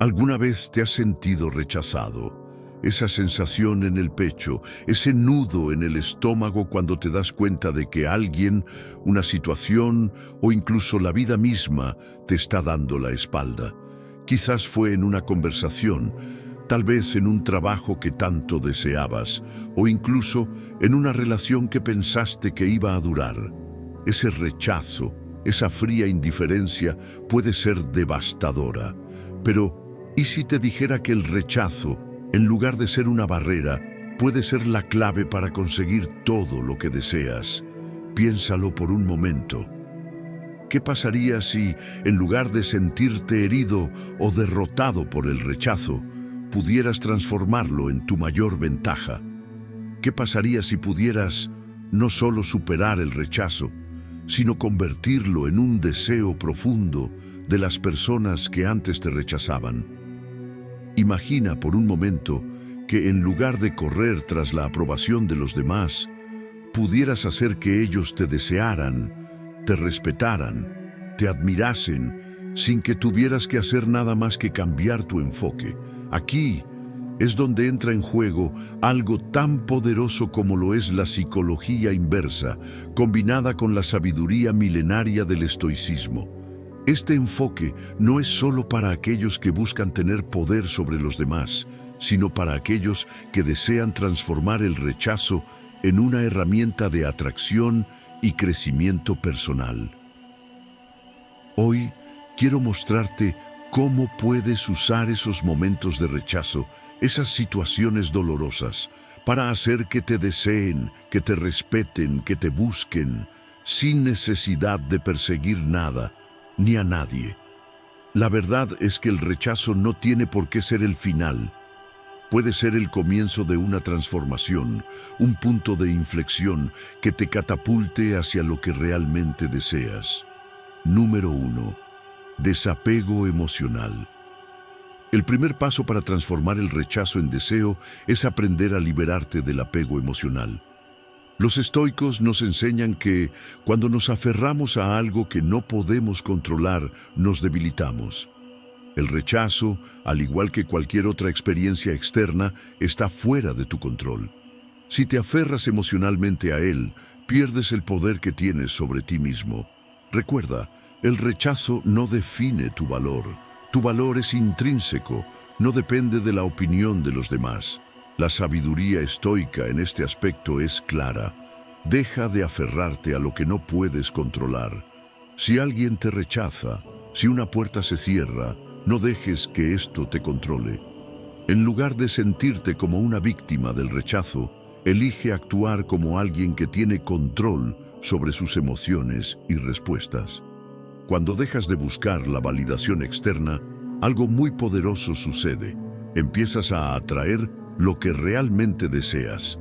¿Alguna vez te has sentido rechazado? Esa sensación en el pecho, ese nudo en el estómago cuando te das cuenta de que alguien, una situación o incluso la vida misma te está dando la espalda. Quizás fue en una conversación, tal vez en un trabajo que tanto deseabas, o incluso en una relación que pensaste que iba a durar. Ese rechazo, esa fría indiferencia puede ser devastadora. Pero, ¿y si te dijera que el rechazo, en lugar de ser una barrera, puede ser la clave para conseguir todo lo que deseas? Piénsalo por un momento. ¿Qué pasaría si, en lugar de sentirte herido o derrotado por el rechazo, pudieras transformarlo en tu mayor ventaja? ¿Qué pasaría si pudieras no solo superar el rechazo, sino convertirlo en un deseo profundo de las personas que antes te rechazaban? Imagina por un momento que en lugar de correr tras la aprobación de los demás, pudieras hacer que ellos te desearan, te respetaran, te admirasen, sin que tuvieras que hacer nada más que cambiar tu enfoque. Aquí es donde entra en juego algo tan poderoso como lo es la psicología inversa, combinada con la sabiduría milenaria del estoicismo. Este enfoque no es solo para aquellos que buscan tener poder sobre los demás, sino para aquellos que desean transformar el rechazo en una herramienta de atracción y crecimiento personal. Hoy quiero mostrarte cómo puedes usar esos momentos de rechazo, esas situaciones dolorosas, para hacer que te deseen, que te respeten, que te busquen, sin necesidad de perseguir nada ni a nadie. La verdad es que el rechazo no tiene por qué ser el final. Puede ser el comienzo de una transformación, un punto de inflexión que te catapulte hacia lo que realmente deseas. Número 1. Desapego emocional. El primer paso para transformar el rechazo en deseo es aprender a liberarte del apego emocional. Los estoicos nos enseñan que cuando nos aferramos a algo que no podemos controlar, nos debilitamos. El rechazo, al igual que cualquier otra experiencia externa, está fuera de tu control. Si te aferras emocionalmente a él, pierdes el poder que tienes sobre ti mismo. Recuerda, el rechazo no define tu valor. Tu valor es intrínseco, no depende de la opinión de los demás. La sabiduría estoica en este aspecto es clara. Deja de aferrarte a lo que no puedes controlar. Si alguien te rechaza, si una puerta se cierra, no dejes que esto te controle. En lugar de sentirte como una víctima del rechazo, elige actuar como alguien que tiene control sobre sus emociones y respuestas. Cuando dejas de buscar la validación externa, algo muy poderoso sucede. Empiezas a atraer lo que realmente deseas.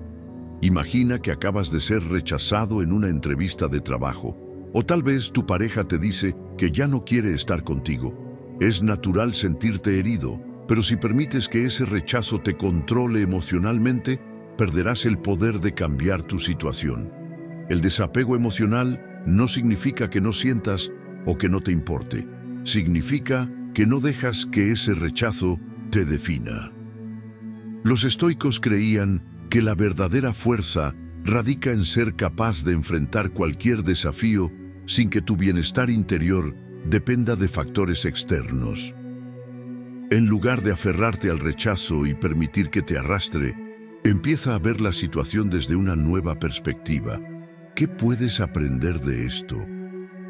Imagina que acabas de ser rechazado en una entrevista de trabajo, o tal vez tu pareja te dice que ya no quiere estar contigo. Es natural sentirte herido, pero si permites que ese rechazo te controle emocionalmente, perderás el poder de cambiar tu situación. El desapego emocional no significa que no sientas o que no te importe. Significa que no dejas que ese rechazo te defina. Los estoicos creían que la verdadera fuerza radica en ser capaz de enfrentar cualquier desafío sin que tu bienestar interior dependa de factores externos. En lugar de aferrarte al rechazo y permitir que te arrastre, empieza a ver la situación desde una nueva perspectiva. ¿Qué puedes aprender de esto?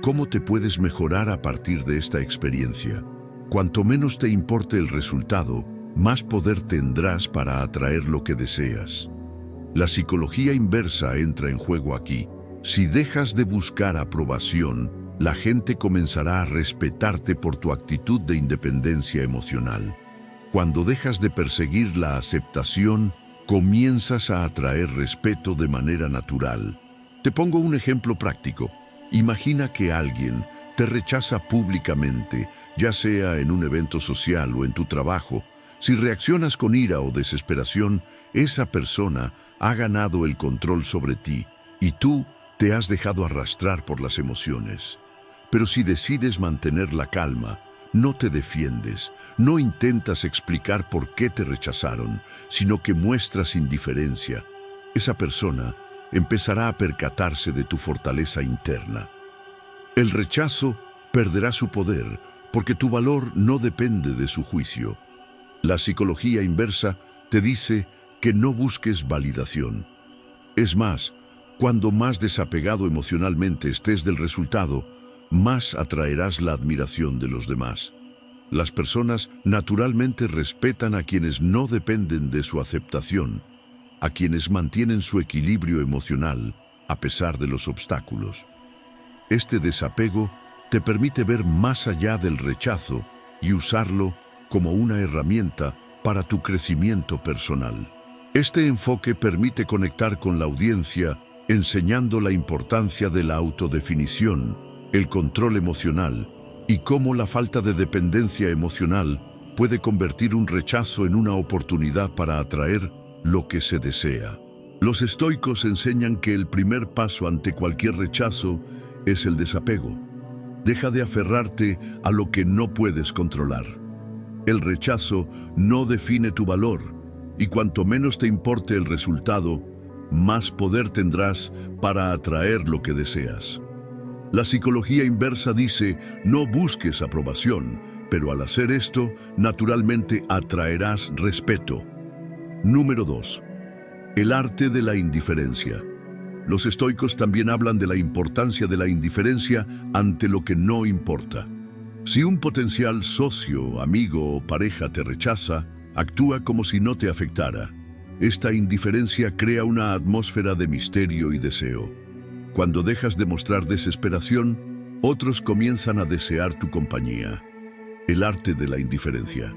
¿Cómo te puedes mejorar a partir de esta experiencia? Cuanto menos te importe el resultado, más poder tendrás para atraer lo que deseas. La psicología inversa entra en juego aquí. Si dejas de buscar aprobación, la gente comenzará a respetarte por tu actitud de independencia emocional. Cuando dejas de perseguir la aceptación, comienzas a atraer respeto de manera natural. Te pongo un ejemplo práctico. Imagina que alguien te rechaza públicamente, ya sea en un evento social o en tu trabajo. Si reaccionas con ira o desesperación, esa persona ha ganado el control sobre ti y tú te has dejado arrastrar por las emociones. Pero si decides mantener la calma, no te defiendes, no intentas explicar por qué te rechazaron, sino que muestras indiferencia, esa persona empezará a percatarse de tu fortaleza interna. El rechazo perderá su poder porque tu valor no depende de su juicio. La psicología inversa te dice que no busques validación. Es más, cuando más desapegado emocionalmente estés del resultado, más atraerás la admiración de los demás. Las personas naturalmente respetan a quienes no dependen de su aceptación, a quienes mantienen su equilibrio emocional a pesar de los obstáculos. Este desapego te permite ver más allá del rechazo y usarlo como una herramienta para tu crecimiento personal. Este enfoque permite conectar con la audiencia, enseñando la importancia de la autodefinición, el control emocional y cómo la falta de dependencia emocional puede convertir un rechazo en una oportunidad para atraer lo que se desea. Los estoicos enseñan que el primer paso ante cualquier rechazo es el desapego. Deja de aferrarte a lo que no puedes controlar. El rechazo no define tu valor, y cuanto menos te importe el resultado, más poder tendrás para atraer lo que deseas. La psicología inversa dice, no busques aprobación, pero al hacer esto, naturalmente atraerás respeto. Número 2. El arte de la indiferencia. Los estoicos también hablan de la importancia de la indiferencia ante lo que no importa. Si un potencial socio, amigo o pareja te rechaza, actúa como si no te afectara. Esta indiferencia crea una atmósfera de misterio y deseo. Cuando dejas de mostrar desesperación, otros comienzan a desear tu compañía. El arte de la indiferencia.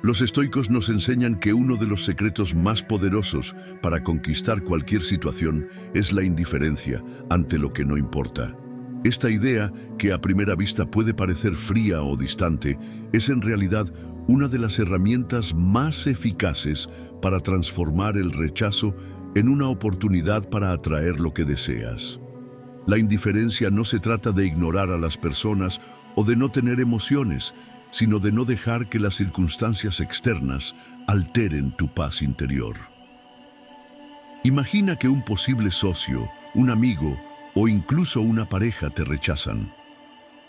Los estoicos nos enseñan que uno de los secretos más poderosos para conquistar cualquier situación es la indiferencia ante lo que no importa. Esta idea, que a primera vista puede parecer fría o distante, es en realidad una de las herramientas más eficaces para transformar el rechazo en una oportunidad para atraer lo que deseas. La indiferencia no se trata de ignorar a las personas o de no tener emociones, sino de no dejar que las circunstancias externas alteren tu paz interior. Imagina que un posible socio, un amigo o incluso una pareja te rechazan.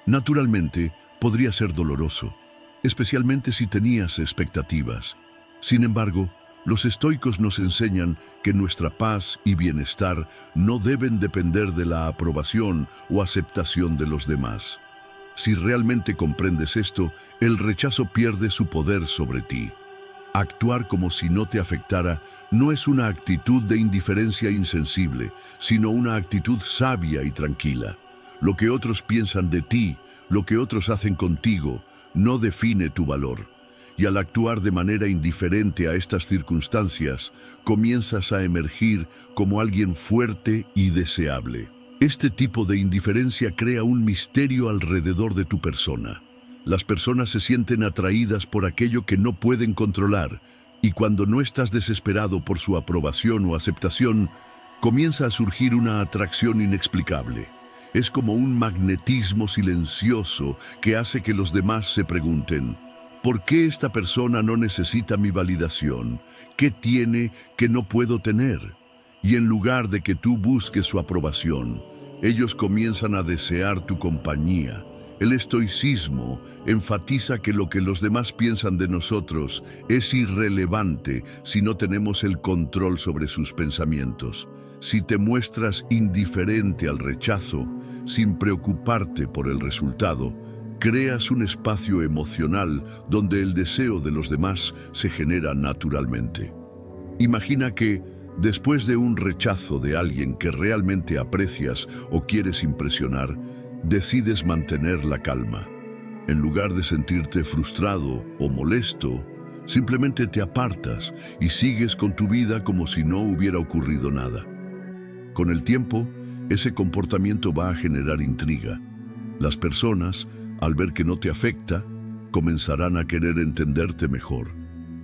Naturalmente, podría ser doloroso, especialmente si tenías expectativas. Sin embargo, los estoicos nos enseñan que nuestra paz y bienestar no deben depender de la aprobación o aceptación de los demás. Si realmente comprendes esto, el rechazo pierde su poder sobre ti. Actuar como si no te afectara no es una actitud de indiferencia insensible, sino una actitud sabia y tranquila. Lo que otros piensan de ti, lo que otros hacen contigo, no define tu valor. Y al actuar de manera indiferente a estas circunstancias, comienzas a emergir como alguien fuerte y deseable. Este tipo de indiferencia crea un misterio alrededor de tu persona. Las personas se sienten atraídas por aquello que no pueden controlar, y cuando no estás desesperado por su aprobación o aceptación, comienza a surgir una atracción inexplicable. Es como un magnetismo silencioso que hace que los demás se pregunten, ¿por qué esta persona no necesita mi validación? ¿Qué tiene que no puedo tener? Y en lugar de que tú busques su aprobación, ellos comienzan a desear tu compañía. El estoicismo enfatiza que lo que los demás piensan de nosotros es irrelevante si no tenemos el control sobre sus pensamientos. Si te muestras indiferente al rechazo, sin preocuparte por el resultado, creas un espacio emocional donde el deseo de los demás se genera naturalmente. Imagina que, después de un rechazo de alguien que realmente aprecias o quieres impresionar, decides mantener la calma. En lugar de sentirte frustrado o molesto, simplemente te apartas y sigues con tu vida como si no hubiera ocurrido nada. Con el tiempo, ese comportamiento va a generar intriga. Las personas, al ver que no te afecta, comenzarán a querer entenderte mejor,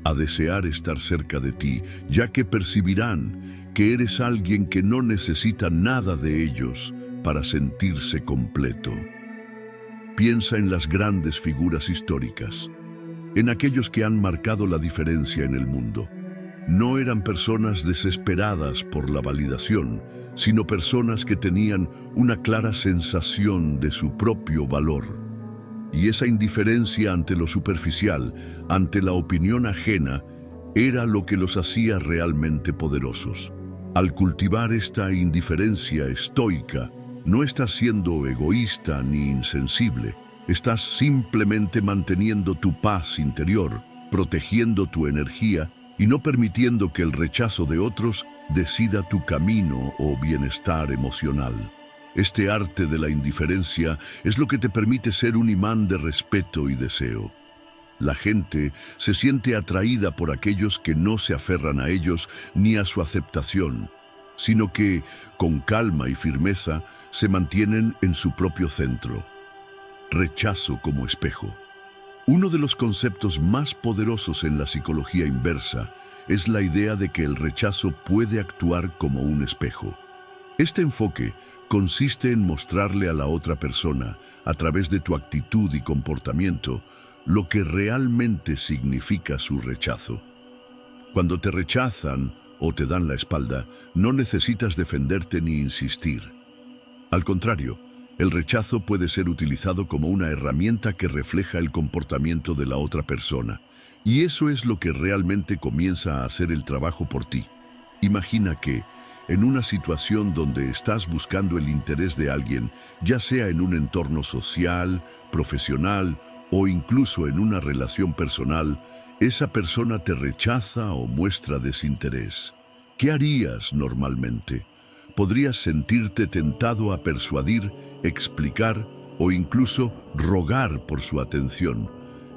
a desear estar cerca de ti, ya que percibirán que eres alguien que no necesita nada de ellos para sentirse completo. Piensa en las grandes figuras históricas, en aquellos que han marcado la diferencia en el mundo. No eran personas desesperadas por la validación, sino personas que tenían una clara sensación de su propio valor. Y esa indiferencia ante lo superficial, ante la opinión ajena, era lo que los hacía realmente poderosos. Al cultivar esta indiferencia estoica, no estás siendo egoísta ni insensible, estás simplemente manteniendo tu paz interior, protegiendo tu energía y no permitiendo que el rechazo de otros decida tu camino o bienestar emocional. Este arte de la indiferencia es lo que te permite ser un imán de respeto y deseo. La gente se siente atraída por aquellos que no se aferran a ellos ni a su aceptación, sino que, con calma y firmeza, se mantienen en su propio centro. Rechazo como espejo. Uno de los conceptos más poderosos en la psicología inversa es la idea de que el rechazo puede actuar como un espejo. Este enfoque consiste en mostrarle a la otra persona, a través de tu actitud y comportamiento, lo que realmente significa su rechazo. Cuando te rechazan o te dan la espalda, no necesitas defenderte ni insistir. Al contrario, el rechazo puede ser utilizado como una herramienta que refleja el comportamiento de la otra persona. Y eso es lo que realmente comienza a hacer el trabajo por ti. Imagina que, en una situación donde estás buscando el interés de alguien, ya sea en un entorno social, profesional o incluso en una relación personal, esa persona te rechaza o muestra desinterés. ¿Qué harías normalmente? Podrías sentirte tentado a persuadir, explicar o incluso rogar por su atención.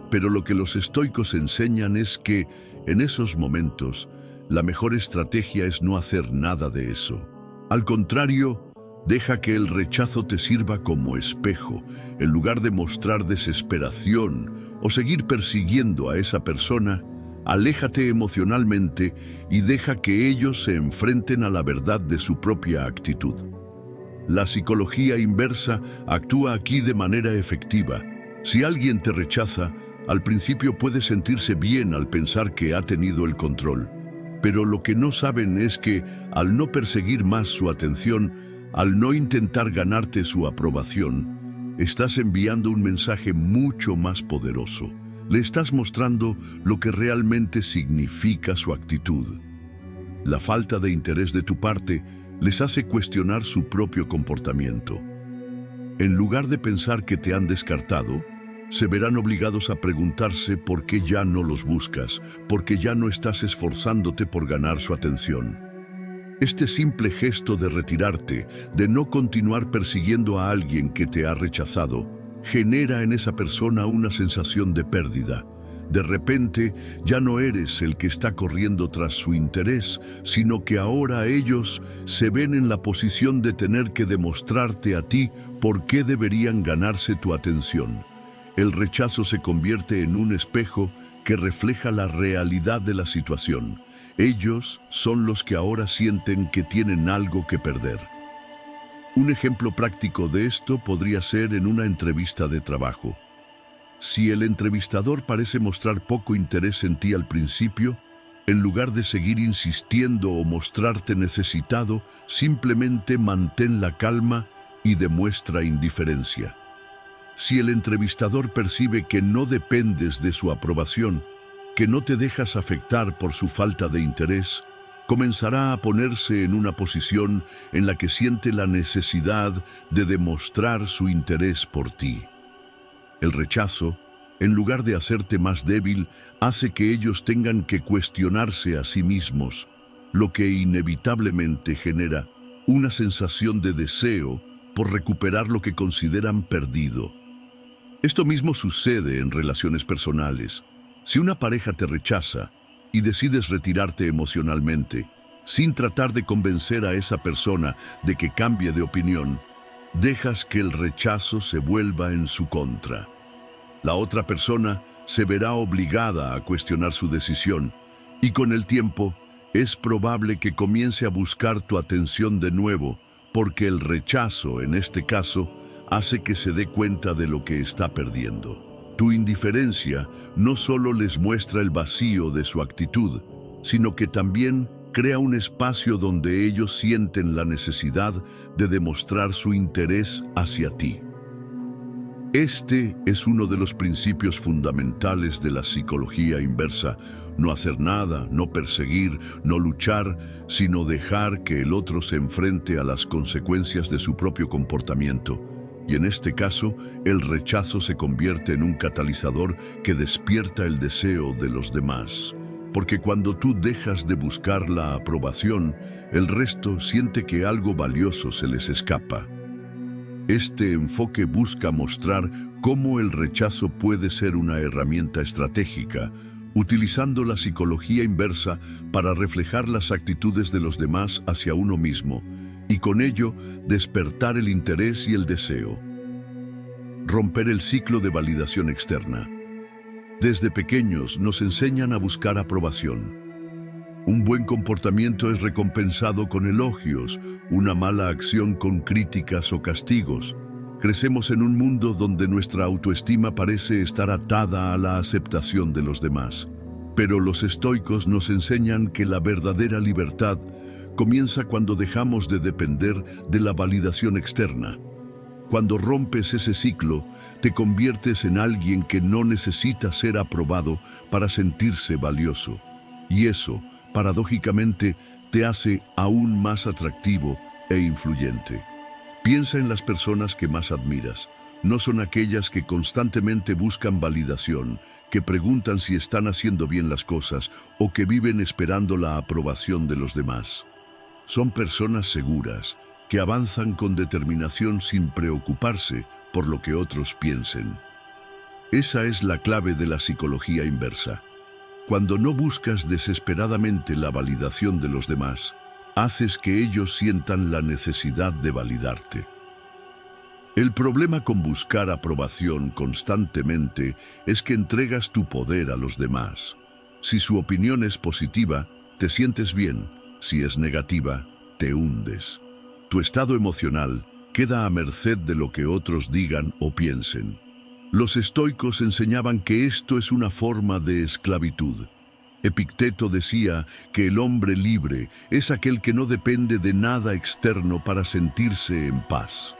Pero lo que los estoicos enseñan es que, en esos momentos, la mejor estrategia es no hacer nada de eso. Al contrario, deja que el rechazo te sirva como espejo, en lugar de mostrar desesperación o seguir persiguiendo a esa persona. Aléjate emocionalmente y deja que ellos se enfrenten a la verdad de su propia actitud. La psicología inversa actúa aquí de manera efectiva. Si alguien te rechaza, al principio puede sentirse bien al pensar que ha tenido el control. Pero lo que no saben es que, al no perseguir más su atención, al no intentar ganarte su aprobación, estás enviando un mensaje mucho más poderoso. Le estás mostrando lo que realmente significa su actitud. La falta de interés de tu parte les hace cuestionar su propio comportamiento. En lugar de pensar que te han descartado, se verán obligados a preguntarse por qué ya no los buscas, por qué ya no estás esforzándote por ganar su atención. Este simple gesto de retirarte, de no continuar persiguiendo a alguien que te ha rechazado, genera en esa persona una sensación de pérdida. De repente, ya no eres el que está corriendo tras su interés, sino que ahora ellos se ven en la posición de tener que demostrarte a ti por qué deberían ganarse tu atención. El rechazo se convierte en un espejo que refleja la realidad de la situación. Ellos son los que ahora sienten que tienen algo que perder. Un ejemplo práctico de esto podría ser en una entrevista de trabajo. Si el entrevistador parece mostrar poco interés en ti al principio, en lugar de seguir insistiendo o mostrarte necesitado, simplemente mantén la calma y demuestra indiferencia. Si el entrevistador percibe que no dependes de su aprobación, que no te dejas afectar por su falta de interés, comenzará a ponerse en una posición en la que siente la necesidad de demostrar su interés por ti. El rechazo, en lugar de hacerte más débil, hace que ellos tengan que cuestionarse a sí mismos, lo que inevitablemente genera una sensación de deseo por recuperar lo que consideran perdido. Esto mismo sucede en relaciones personales. Si una pareja te rechaza y decides retirarte emocionalmente, sin tratar de convencer a esa persona de que cambie de opinión, dejas que el rechazo se vuelva en su contra. La otra persona se verá obligada a cuestionar su decisión y con el tiempo es probable que comience a buscar tu atención de nuevo, porque el rechazo, en este caso, hace que se dé cuenta de lo que está perdiendo. Tu indiferencia no solo les muestra el vacío de su actitud, sino que también crea un espacio donde ellos sienten la necesidad de demostrar su interés hacia ti. Este es uno de los principios fundamentales de la psicología inversa: no hacer nada, no perseguir, no luchar, sino dejar que el otro se enfrente a las consecuencias de su propio comportamiento. Y en este caso, el rechazo se convierte en un catalizador que despierta el deseo de los demás. Porque cuando tú dejas de buscar la aprobación, el resto siente que algo valioso se les escapa. Este enfoque busca mostrar cómo el rechazo puede ser una herramienta estratégica, utilizando la psicología inversa para reflejar las actitudes de los demás hacia uno mismo, y con ello despertar el interés y el deseo. Romper el ciclo de validación externa. Desde pequeños nos enseñan a buscar aprobación. Un buen comportamiento es recompensado con elogios, una mala acción con críticas o castigos. Crecemos en un mundo donde nuestra autoestima parece estar atada a la aceptación de los demás. Pero los estoicos nos enseñan que la verdadera libertad comienza cuando dejamos de depender de la validación externa. Cuando rompes ese ciclo, te conviertes en alguien que no necesita ser aprobado para sentirse valioso. Y eso, paradójicamente, te hace aún más atractivo e influyente. Piensa en las personas que más admiras. No son aquellas que constantemente buscan validación, que preguntan si están haciendo bien las cosas o que viven esperando la aprobación de los demás. Son personas seguras, que avanzan con determinación sin preocuparse por lo que otros piensen. Esa es la clave de la psicología inversa. Cuando no buscas desesperadamente la validación de los demás, haces que ellos sientan la necesidad de validarte. El problema con buscar aprobación constantemente es que entregas tu poder a los demás. Si su opinión es positiva, te sientes bien; si es negativa, te hundes. Tu estado emocional queda a merced de lo que otros digan o piensen. Los estoicos enseñaban que esto es una forma de esclavitud. Epicteto decía que el hombre libre es aquel que no depende de nada externo para sentirse en paz.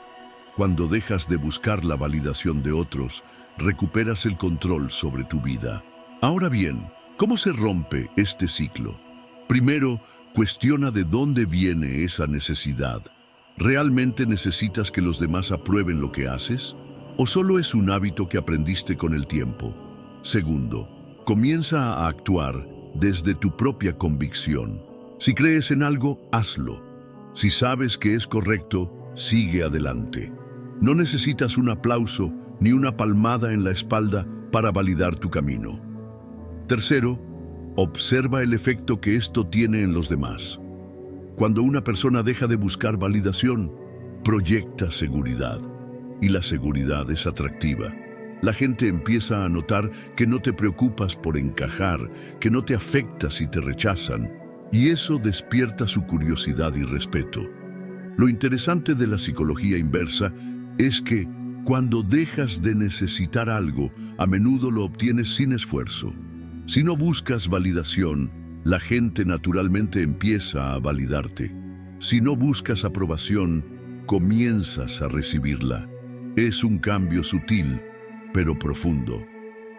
Cuando dejas de buscar la validación de otros, recuperas el control sobre tu vida. Ahora bien, ¿cómo se rompe este ciclo? Primero, cuestiona de dónde viene esa necesidad. ¿Realmente necesitas que los demás aprueben lo que haces? ¿O solo es un hábito que aprendiste con el tiempo? Segundo, comienza a actuar desde tu propia convicción. Si crees en algo, hazlo. Si sabes que es correcto, sigue adelante. No necesitas un aplauso ni una palmada en la espalda para validar tu camino. Tercero, observa el efecto que esto tiene en los demás. Cuando una persona deja de buscar validación, proyecta seguridad. Y la seguridad es atractiva. La gente empieza a notar que no te preocupas por encajar, que no te afecta si te rechazan, y eso despierta su curiosidad y respeto. Lo interesante de la psicología inversa es que cuando dejas de necesitar algo, a menudo lo obtienes sin esfuerzo. Si no buscas validación, la gente naturalmente empieza a validarte. Si no buscas aprobación, comienzas a recibirla. Es un cambio sutil, pero profundo.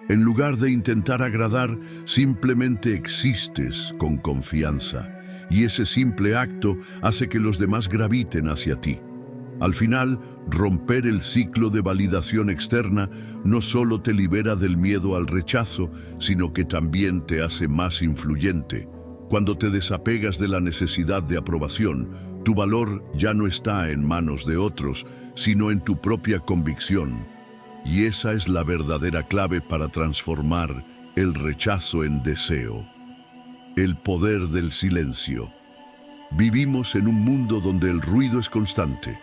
En lugar de intentar agradar, simplemente existes con confianza, y ese simple acto hace que los demás graviten hacia ti. Al final, romper el ciclo de validación externa no solo te libera del miedo al rechazo, sino que también te hace más influyente. Cuando te desapegas de la necesidad de aprobación, tu valor ya no está en manos de otros, sino en tu propia convicción. Y esa es la verdadera clave para transformar el rechazo en deseo. El poder del silencio. Vivimos en un mundo donde el ruido es constante.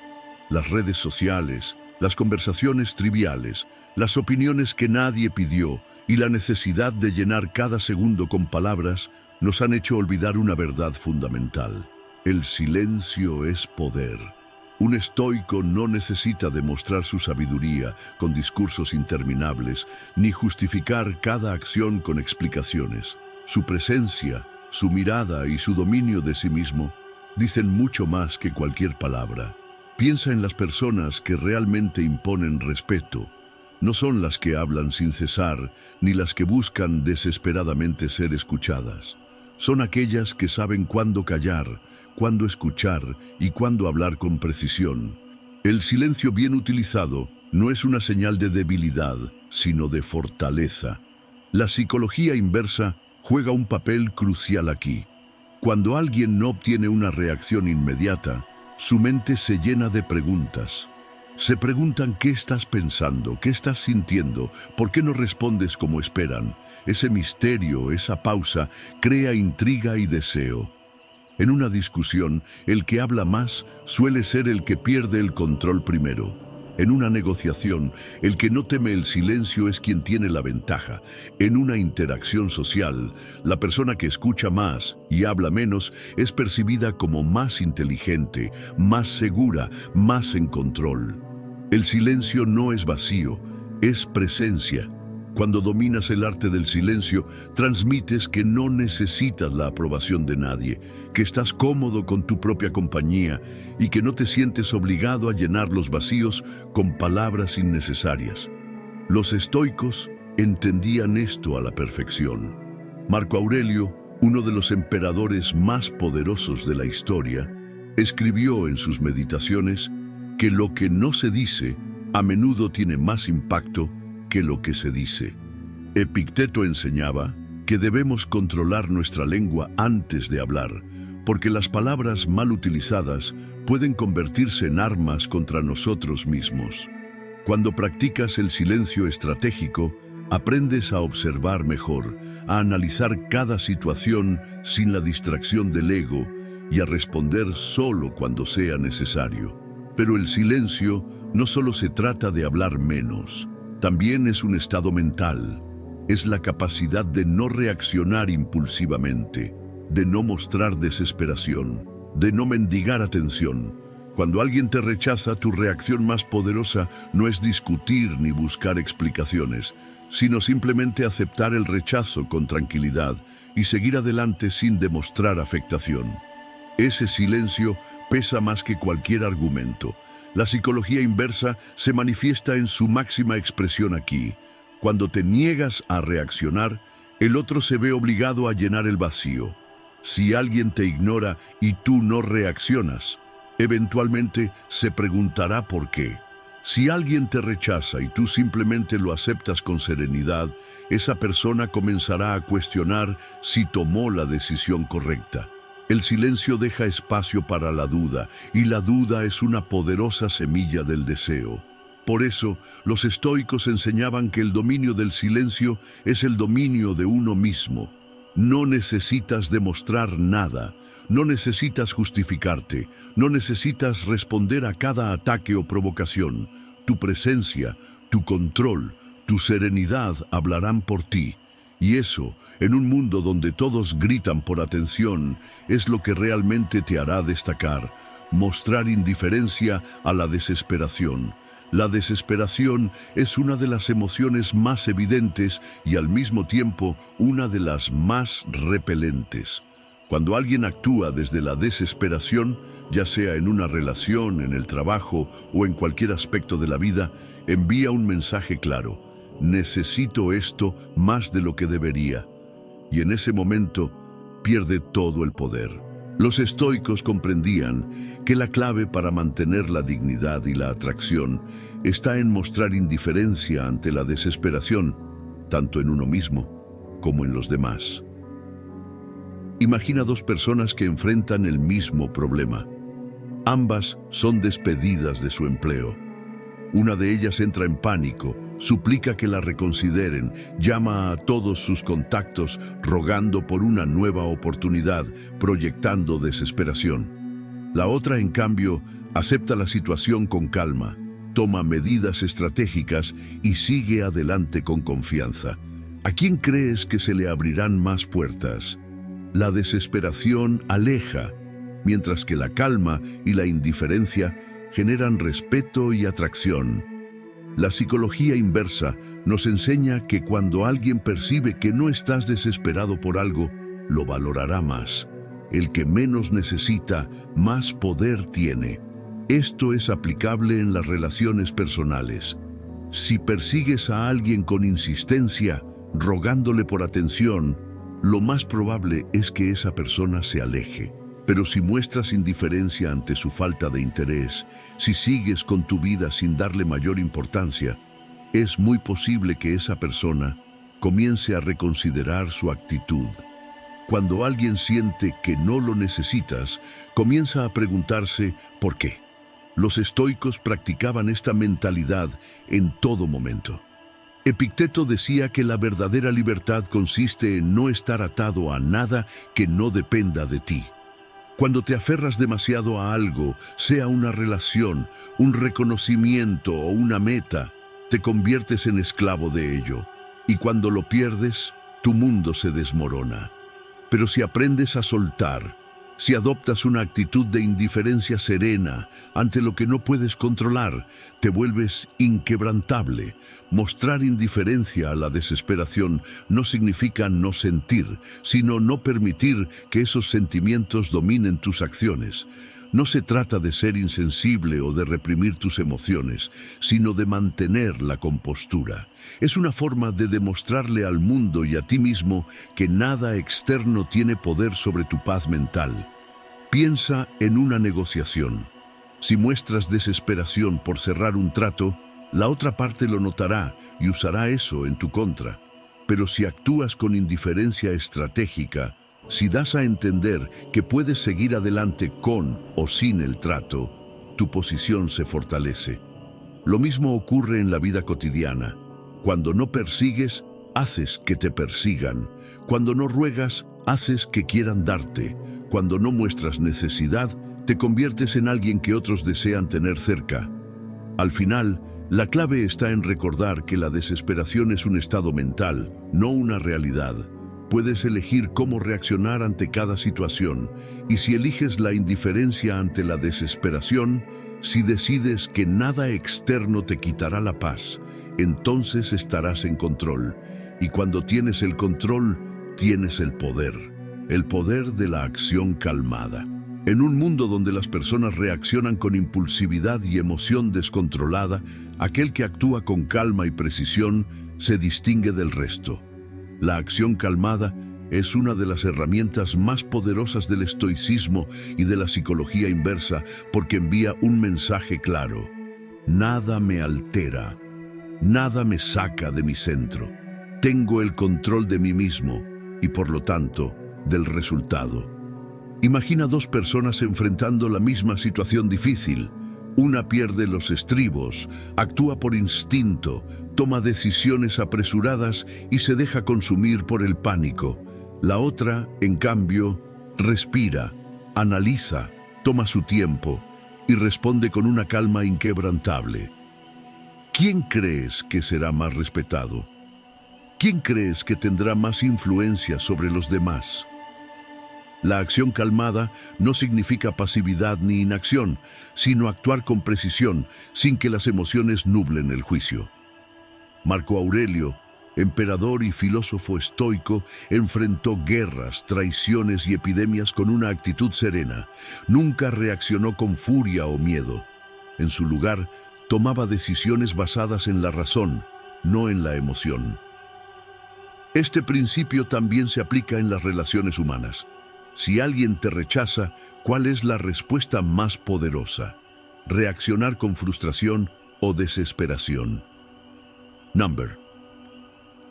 Las redes sociales, las conversaciones triviales, las opiniones que nadie pidió y la necesidad de llenar cada segundo con palabras nos han hecho olvidar una verdad fundamental. El silencio es poder. Un estoico no necesita demostrar su sabiduría con discursos interminables, ni justificar cada acción con explicaciones. Su presencia, su mirada y su dominio de sí mismo dicen mucho más que cualquier palabra. Piensa en las personas que realmente imponen respeto. No son las que hablan sin cesar, ni las que buscan desesperadamente ser escuchadas. Son aquellas que saben cuándo callar, cuándo escuchar y cuándo hablar con precisión. El silencio bien utilizado no es una señal de debilidad, sino de fortaleza. La psicología inversa juega un papel crucial aquí. Cuando alguien no obtiene una reacción inmediata, su mente se llena de preguntas. Se preguntan qué estás pensando, qué estás sintiendo, por qué no respondes como esperan. Ese misterio, esa pausa, crea intriga y deseo. En una discusión, el que habla más suele ser el que pierde el control primero. En una negociación, el que no teme el silencio es quien tiene la ventaja. En una interacción social, la persona que escucha más y habla menos es percibida como más inteligente, más segura, más en control. El silencio no es vacío, es presencia. Cuando dominas el arte del silencio, transmites que no necesitas la aprobación de nadie, que estás cómodo con tu propia compañía y que no te sientes obligado a llenar los vacíos con palabras innecesarias. Los estoicos entendían esto a la perfección. Marco Aurelio, uno de los emperadores más poderosos de la historia, escribió en sus meditaciones que lo que no se dice a menudo tiene más impacto que lo que se dice. Epicteto enseñaba que debemos controlar nuestra lengua antes de hablar, porque las palabras mal utilizadas pueden convertirse en armas contra nosotros mismos. Cuando practicas el silencio estratégico, aprendes a observar mejor, a analizar cada situación sin la distracción del ego y a responder solo cuando sea necesario. Pero el silencio no solo se trata de hablar menos, también es un estado mental. Es la capacidad de no reaccionar impulsivamente, de no mostrar desesperación, de no mendigar atención. Cuando alguien te rechaza, tu reacción más poderosa no es discutir ni buscar explicaciones, sino simplemente aceptar el rechazo con tranquilidad y seguir adelante sin demostrar afectación. Ese silencio pesa más que cualquier argumento. La psicología inversa se manifiesta en su máxima expresión aquí. Cuando te niegas a reaccionar, el otro se ve obligado a llenar el vacío. Si alguien te ignora y tú no reaccionas, eventualmente se preguntará por qué. Si alguien te rechaza y tú simplemente lo aceptas con serenidad, esa persona comenzará a cuestionar si tomó la decisión correcta. El silencio deja espacio para la duda, y la duda es una poderosa semilla del deseo. Por eso, los estoicos enseñaban que el dominio del silencio es el dominio de uno mismo. No necesitas demostrar nada, no necesitas justificarte, no necesitas responder a cada ataque o provocación. Tu presencia, tu control, tu serenidad hablarán por ti. Y eso, en un mundo donde todos gritan por atención, es lo que realmente te hará destacar, mostrar indiferencia a la desesperación. La desesperación es una de las emociones más evidentes y al mismo tiempo una de las más repelentes. Cuando alguien actúa desde la desesperación, ya sea en una relación, en el trabajo o en cualquier aspecto de la vida, envía un mensaje claro: necesito esto más de lo que debería. Y en ese momento pierde todo el poder. Los estoicos comprendían que la clave para mantener la dignidad y la atracción está en mostrar indiferencia ante la desesperación, tanto en uno mismo como en los demás. Imagina dos personas que enfrentan el mismo problema. Ambas son despedidas de su empleo. Una de ellas entra en pánico, suplica que la reconsideren, llama a todos sus contactos rogando por una nueva oportunidad, proyectando desesperación. La otra, en cambio, acepta la situación con calma, toma medidas estratégicas y sigue adelante con confianza. ¿A quién crees que se le abrirán más puertas? La desesperación aleja, mientras que la calma y la indiferencia generan respeto y atracción. La psicología inversa nos enseña que cuando alguien percibe que no estás desesperado por algo, lo valorará más. El que menos necesita, más poder tiene. Esto es aplicable en las relaciones personales. Si persigues a alguien con insistencia, rogándole por atención, lo más probable es que esa persona se aleje. Pero si muestras indiferencia ante su falta de interés, si sigues con tu vida sin darle mayor importancia, es muy posible que esa persona comience a reconsiderar su actitud. Cuando alguien siente que no lo necesitas, comienza a preguntarse ¿por qué? Los estoicos practicaban esta mentalidad en todo momento. Epicteto decía que la verdadera libertad consiste en no estar atado a nada que no dependa de ti. Cuando te aferras demasiado a algo, sea una relación, un reconocimiento o una meta, te conviertes en esclavo de ello. Y cuando lo pierdes, tu mundo se desmorona. Pero si aprendes a soltar, si adoptas una actitud de indiferencia serena ante lo que no puedes controlar, te vuelves inquebrantable. Mostrar indiferencia a la desesperación no significa no sentir, sino no permitir que esos sentimientos dominen tus acciones. No se trata de ser insensible o de reprimir tus emociones, sino de mantener la compostura. Es una forma de demostrarle al mundo y a ti mismo que nada externo tiene poder sobre tu paz mental. Piensa en una negociación. Si muestras desesperación por cerrar un trato, la otra parte lo notará y usará eso en tu contra. Pero si actúas con indiferencia estratégica, si das a entender que puedes seguir adelante con o sin el trato, tu posición se fortalece. Lo mismo ocurre en la vida cotidiana. Cuando no persigues, haces que te persigan. Cuando no ruegas, haces que quieran darte. Cuando no muestras necesidad, te conviertes en alguien que otros desean tener cerca. Al final, la clave está en recordar que la desesperación es un estado mental, no una realidad. Puedes elegir cómo reaccionar ante cada situación, y si eliges la indiferencia ante la desesperación, si decides que nada externo te quitará la paz, entonces estarás en control. Y cuando tienes el control, tienes el poder de la acción calmada. En un mundo donde las personas reaccionan con impulsividad y emoción descontrolada, aquel que actúa con calma y precisión se distingue del resto. La acción calmada es una de las herramientas más poderosas del estoicismo y de la psicología inversa porque envía un mensaje claro. Nada me altera, nada me saca de mi centro. Tengo el control de mí mismo y por lo tanto del resultado. Imagina dos personas enfrentando la misma situación difícil. Una pierde los estribos, actúa por instinto, toma decisiones apresuradas y se deja consumir por el pánico. La otra, en cambio, respira, analiza, toma su tiempo y responde con una calma inquebrantable. ¿Quién crees que será más respetado? ¿Quién crees que tendrá más influencia sobre los demás? La acción calmada no significa pasividad ni inacción, sino actuar con precisión, sin que las emociones nublen el juicio. Marco Aurelio, emperador y filósofo estoico, enfrentó guerras, traiciones y epidemias con una actitud serena. Nunca reaccionó con furia o miedo. En su lugar, tomaba decisiones basadas en la razón, no en la emoción. Este principio también se aplica en las relaciones humanas. Si alguien te rechaza, ¿cuál es la respuesta más poderosa? ¿Reaccionar con frustración o desesperación?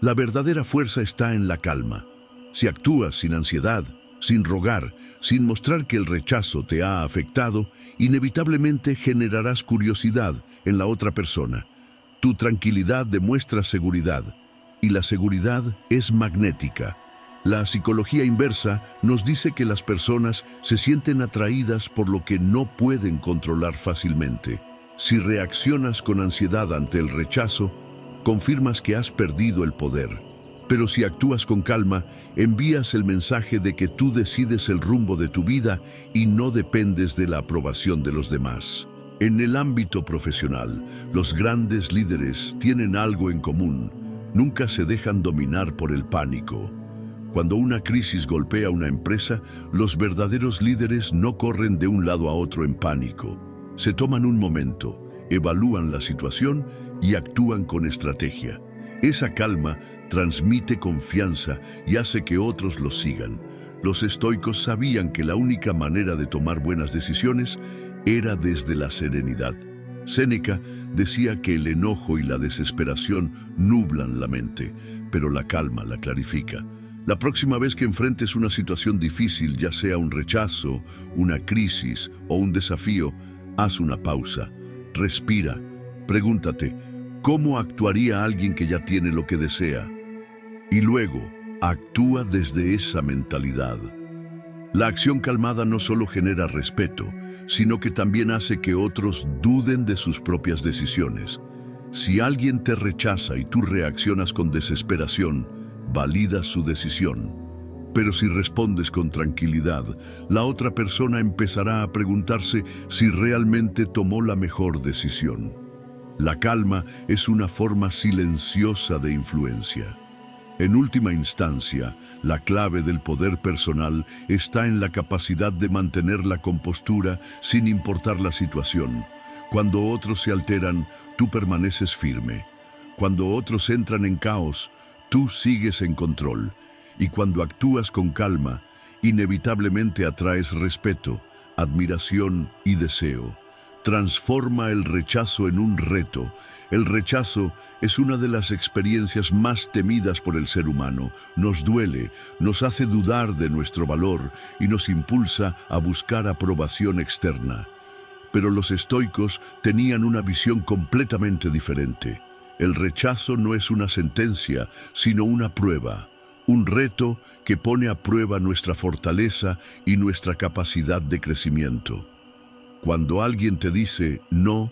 La verdadera fuerza está en la calma. Si actúas sin ansiedad, sin rogar, sin mostrar que el rechazo te ha afectado, inevitablemente generarás curiosidad en la otra persona. Tu tranquilidad demuestra seguridad, y la seguridad es magnética. La psicología inversa nos dice que las personas se sienten atraídas por lo que no pueden controlar fácilmente. Si reaccionas con ansiedad ante el rechazo, confirmas que has perdido el poder. Pero si actúas con calma, envías el mensaje de que tú decides el rumbo de tu vida y no dependes de la aprobación de los demás. En el ámbito profesional, los grandes líderes tienen algo en común. Nunca se dejan dominar por el pánico. Cuando una crisis golpea una empresa, los verdaderos líderes no corren de un lado a otro en pánico. Se toman un momento, evalúan la situación y actúan con estrategia. Esa calma transmite confianza y hace que otros los sigan. Los estoicos sabían que la única manera de tomar buenas decisiones era desde la serenidad. Séneca decía que el enojo y la desesperación nublan la mente, pero la calma la clarifica. La próxima vez que enfrentes una situación difícil, ya sea un rechazo, una crisis o un desafío, haz una pausa, respira, pregúntate, ¿cómo actuaría alguien que ya tiene lo que desea? Y luego, actúa desde esa mentalidad. La acción calmada no solo genera respeto, sino que también hace que otros duden de sus propias decisiones. Si alguien te rechaza y tú reaccionas con desesperación, validas su decisión. Pero si respondes con tranquilidad, la otra persona empezará a preguntarse si realmente tomó la mejor decisión. La calma es una forma silenciosa de influencia. En última instancia, la clave del poder personal está en la capacidad de mantener la compostura sin importar la situación. Cuando otros se alteran, tú permaneces firme. Cuando otros entran en caos, tú sigues en control. Y cuando actúas con calma, inevitablemente atraes respeto, admiración y deseo. Transforma el rechazo en un reto. El rechazo es una de las experiencias más temidas por el ser humano. Nos duele, nos hace dudar de nuestro valor y nos impulsa a buscar aprobación externa. Pero los estoicos tenían una visión completamente diferente. El rechazo no es una sentencia, sino una prueba, un reto que pone a prueba nuestra fortaleza y nuestra capacidad de crecimiento. Cuando alguien te dice no,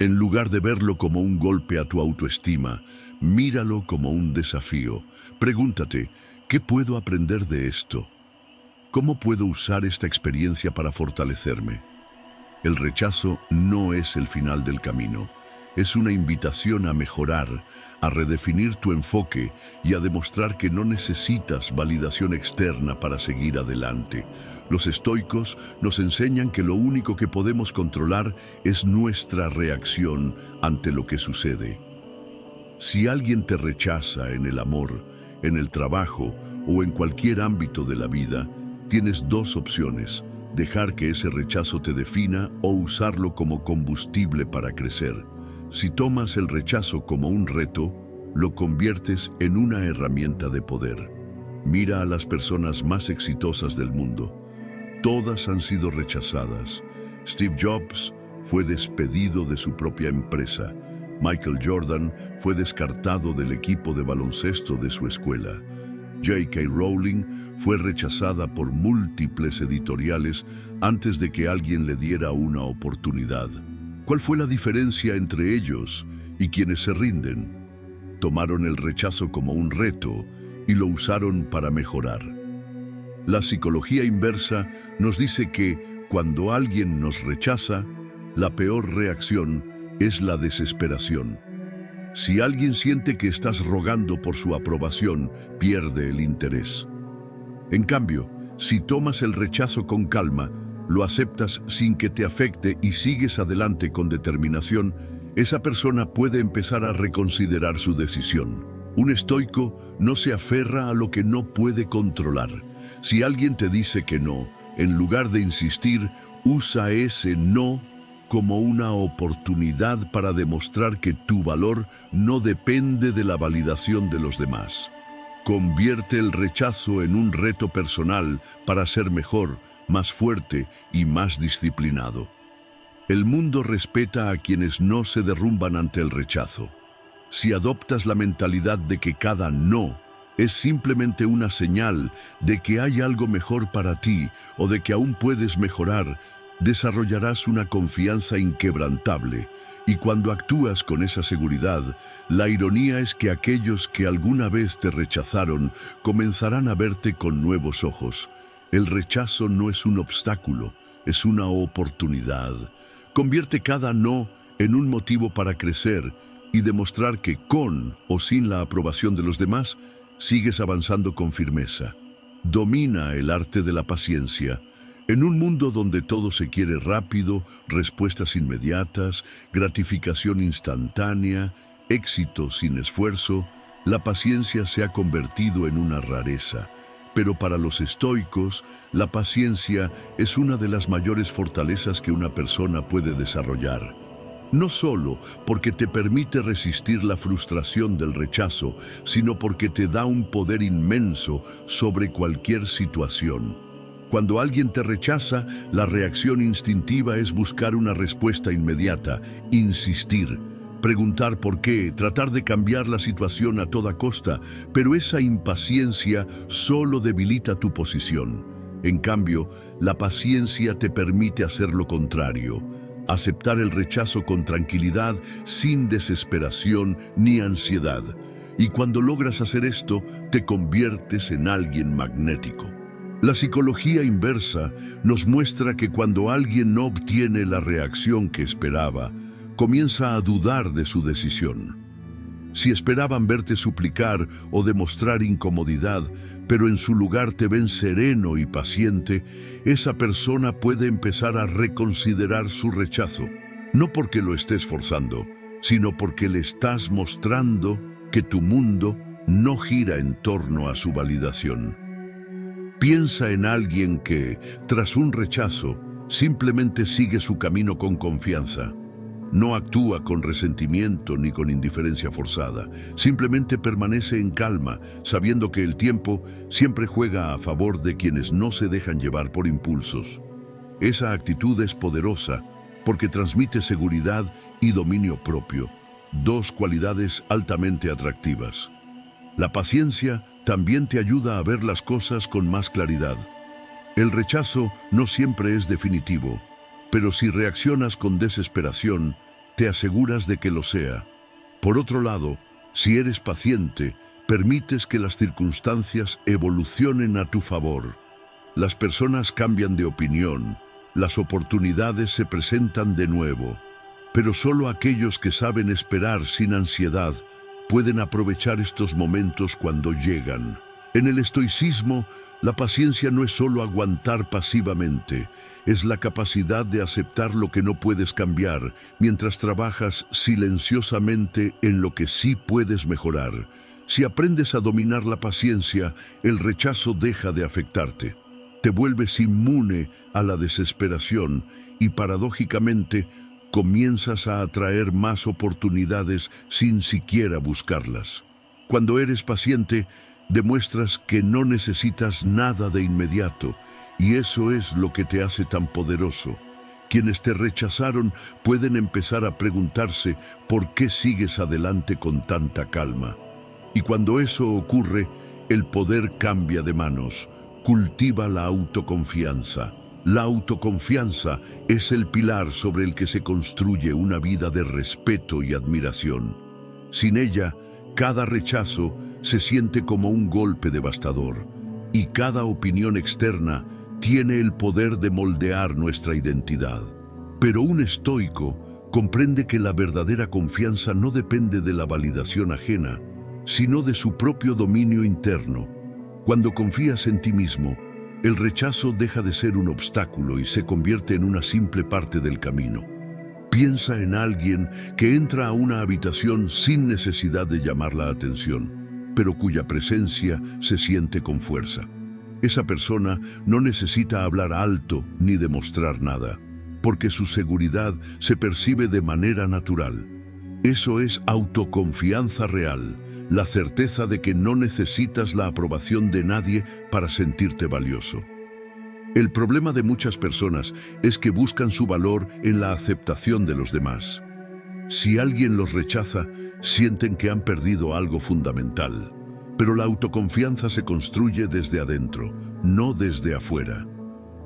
en lugar de verlo como un golpe a tu autoestima, míralo como un desafío. Pregúntate, ¿qué puedo aprender de esto? ¿Cómo puedo usar esta experiencia para fortalecerme? El rechazo no es el final del camino. Es una invitación a mejorar, a redefinir tu enfoque y a demostrar que no necesitas validación externa para seguir adelante. Los estoicos nos enseñan que lo único que podemos controlar es nuestra reacción ante lo que sucede. Si alguien te rechaza en el amor, en el trabajo o en cualquier ámbito de la vida, tienes dos opciones: dejar que ese rechazo te defina o usarlo como combustible para crecer. Si tomas el rechazo como un reto, lo conviertes en una herramienta de poder. Mira a las personas más exitosas del mundo. Todas han sido rechazadas. Steve Jobs fue despedido de su propia empresa. Michael Jordan fue descartado del equipo de baloncesto de su escuela. J.K. Rowling fue rechazada por múltiples editoriales antes de que alguien le diera una oportunidad. ¿Cuál fue la diferencia entre ellos y quienes se rinden? Tomaron el rechazo como un reto y lo usaron para mejorar. La psicología inversa nos dice que cuando alguien nos rechaza, la peor reacción es la desesperación. Si alguien siente que estás rogando por su aprobación, pierde el interés. En cambio, si tomas el rechazo con calma, lo aceptas sin que te afecte y sigues adelante con determinación, esa persona puede empezar a reconsiderar su decisión. Un estoico no se aferra a lo que no puede controlar. Si alguien te dice que no, en lugar de insistir, usa ese no como una oportunidad para demostrar que tu valor no depende de la validación de los demás. Convierte el rechazo en un reto personal para ser mejor, más fuerte y más disciplinado. El mundo respeta a quienes no se derrumban ante el rechazo. Si adoptas la mentalidad de que cada no es simplemente una señal de que hay algo mejor para ti o de que aún puedes mejorar, desarrollarás una confianza inquebrantable. Y cuando actúas con esa seguridad, la ironía es que aquellos que alguna vez te rechazaron comenzarán a verte con nuevos ojos. El rechazo no es un obstáculo, es una oportunidad. Convierte cada no en un motivo para crecer y demostrar que con o sin la aprobación de los demás, sigues avanzando con firmeza. Domina el arte de la paciencia. En un mundo donde todo se quiere rápido, respuestas inmediatas, gratificación instantánea, éxito sin esfuerzo, la paciencia se ha convertido en una rareza. Pero para los estoicos, la paciencia es una de las mayores fortalezas que una persona puede desarrollar. No solo porque te permite resistir la frustración del rechazo, sino porque te da un poder inmenso sobre cualquier situación. Cuando alguien te rechaza, la reacción instintiva es buscar una respuesta inmediata, insistir, preguntar por qué, tratar de cambiar la situación a toda costa, pero esa impaciencia solo debilita tu posición. En cambio, la paciencia te permite hacer lo contrario, aceptar el rechazo con tranquilidad, sin desesperación ni ansiedad. Y cuando logras hacer esto, te conviertes en alguien magnético. La psicología inversa nos muestra que cuando alguien no obtiene la reacción que esperaba, comienza a dudar de su decisión. Si esperaban verte suplicar o demostrar incomodidad, pero en su lugar te ven sereno y paciente, esa persona puede empezar a reconsiderar su rechazo. No porque lo estés forzando, sino porque le estás mostrando que tu mundo no gira en torno a su validación. Piensa en alguien que, tras un rechazo, simplemente sigue su camino con confianza. No actúa con resentimiento ni con indiferencia forzada. Simplemente permanece en calma, sabiendo que el tiempo siempre juega a favor de quienes no se dejan llevar por impulsos. Esa actitud es poderosa porque transmite seguridad y dominio propio, dos cualidades altamente atractivas. La paciencia también te ayuda a ver las cosas con más claridad. El rechazo no siempre es definitivo, pero si reaccionas con desesperación, te aseguras de que lo sea. Por otro lado, si eres paciente, permites que las circunstancias evolucionen a tu favor. Las personas cambian de opinión, las oportunidades se presentan de nuevo, pero solo aquellos que saben esperar sin ansiedad pueden aprovechar estos momentos cuando llegan. En el estoicismo, la paciencia no es solo aguantar pasivamente, es la capacidad de aceptar lo que no puedes cambiar mientras trabajas silenciosamente en lo que sí puedes mejorar. Si aprendes a dominar la paciencia, el rechazo deja de afectarte. Te vuelves inmune a la desesperación y, paradójicamente, comienzas a atraer más oportunidades sin siquiera buscarlas. Cuando eres paciente, demuestras que no necesitas nada de inmediato, y eso es lo que te hace tan poderoso. Quienes te rechazaron pueden empezar a preguntarse por qué sigues adelante con tanta calma. Y cuando eso ocurre, el poder cambia de manos. Cultiva la autoconfianza. La autoconfianza es el pilar sobre el que se construye una vida de respeto y admiración. Sin ella, cada rechazo se siente como un golpe devastador, y cada opinión externa tiene el poder de moldear nuestra identidad. Pero un estoico comprende que la verdadera confianza no depende de la validación ajena, sino de su propio dominio interno. Cuando confías en ti mismo, el rechazo deja de ser un obstáculo y se convierte en una simple parte del camino. Piensa en alguien que entra a una habitación sin necesidad de llamar la atención, pero cuya presencia se siente con fuerza. Esa persona no necesita hablar alto ni demostrar nada, porque su seguridad se percibe de manera natural. Eso es autoconfianza real, la certeza de que no necesitas la aprobación de nadie para sentirte valioso. El problema de muchas personas es que buscan su valor en la aceptación de los demás. Si alguien los rechaza, sienten que han perdido algo fundamental. Pero la autoconfianza se construye desde adentro, no desde afuera.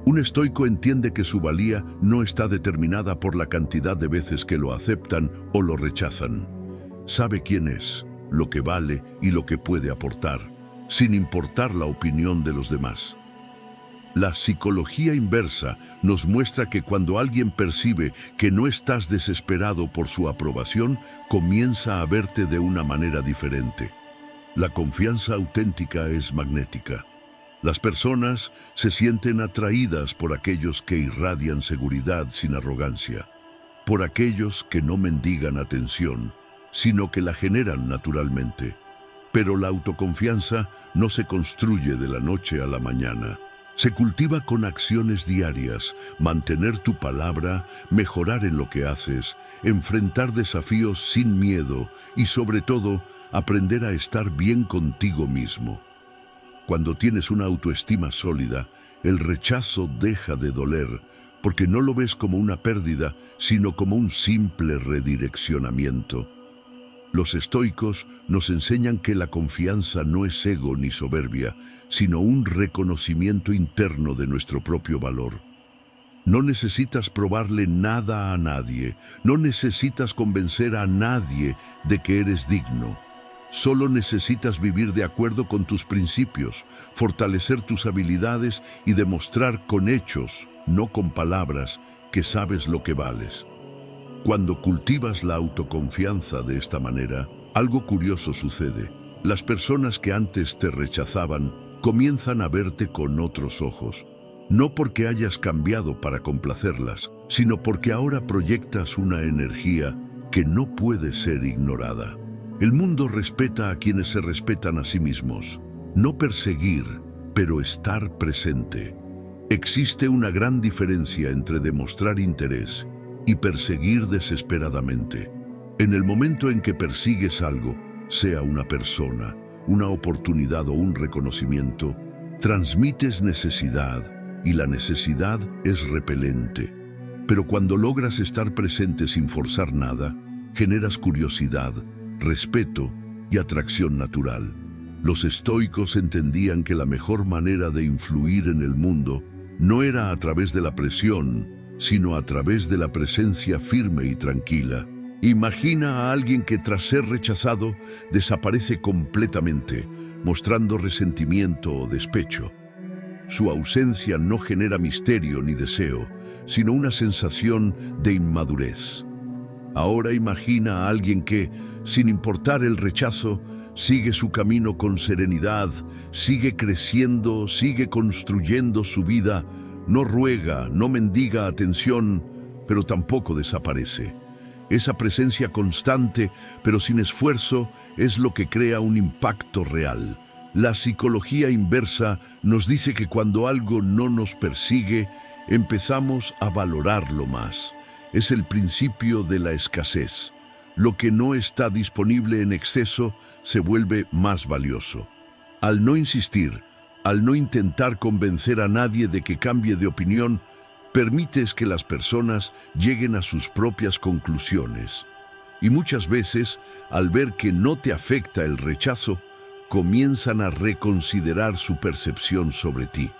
Un estoico entiende que su valía no está determinada por la cantidad de veces que lo aceptan o lo rechazan. Sabe quién es, lo que vale y lo que puede aportar, sin importar la opinión de los demás. La psicología inversa nos muestra que cuando alguien percibe que no estás desesperado por su aprobación, comienza a verte de una manera diferente. La confianza auténtica es magnética. Las personas se sienten atraídas por aquellos que irradian seguridad sin arrogancia, por aquellos que no mendigan atención, sino que la generan naturalmente. Pero la autoconfianza no se construye de la noche a la mañana. Se cultiva con acciones diarias, mantener tu palabra, mejorar en lo que haces, enfrentar desafíos sin miedo y, sobre todo, aprender a estar bien contigo mismo. Cuando tienes una autoestima sólida, el rechazo deja de doler, porque no lo ves como una pérdida, sino como un simple redireccionamiento. Los estoicos nos enseñan que la confianza no es ego ni soberbia, sino un reconocimiento interno de nuestro propio valor. No necesitas probarle nada a nadie, no necesitas convencer a nadie de que eres digno. Solo necesitas vivir de acuerdo con tus principios, fortalecer tus habilidades y demostrar con hechos, no con palabras, que sabes lo que vales. Cuando cultivas la autoconfianza de esta manera, algo curioso sucede. Las personas que antes te rechazaban comienzan a verte con otros ojos. No porque hayas cambiado para complacerlas, sino porque ahora proyectas una energía que no puede ser ignorada. El mundo respeta a quienes se respetan a sí mismos. No perseguir, pero estar presente. Existe una gran diferencia entre demostrar interés y perseguir desesperadamente. En el momento en que persigues algo, sea una persona, una oportunidad o un reconocimiento, transmites necesidad y la necesidad es repelente. Pero cuando logras estar presente sin forzar nada, generas curiosidad, respeto y atracción natural. Los estoicos entendían que la mejor manera de influir en el mundo no era a través de la presión, sino a través de la presencia firme y tranquila. Imagina a alguien que tras ser rechazado desaparece completamente, mostrando resentimiento o despecho. Su ausencia no genera misterio ni deseo, sino una sensación de inmadurez. Ahora imagina a alguien que, sin importar el rechazo, sigue su camino con serenidad, sigue creciendo, sigue construyendo su vida. No ruega, no mendiga atención, pero tampoco desaparece. Esa presencia constante, pero sin esfuerzo, es lo que crea un impacto real. La psicología inversa nos dice que cuando algo no nos persigue, empezamos a valorarlo más. Es el principio de la escasez. Lo que no está disponible en exceso se vuelve más valioso. Al no insistir, al no intentar convencer a nadie de que cambie de opinión, permites que las personas lleguen a sus propias conclusiones. Y muchas veces, al ver que no te afecta el rechazo, comienzan a reconsiderar su percepción sobre ti.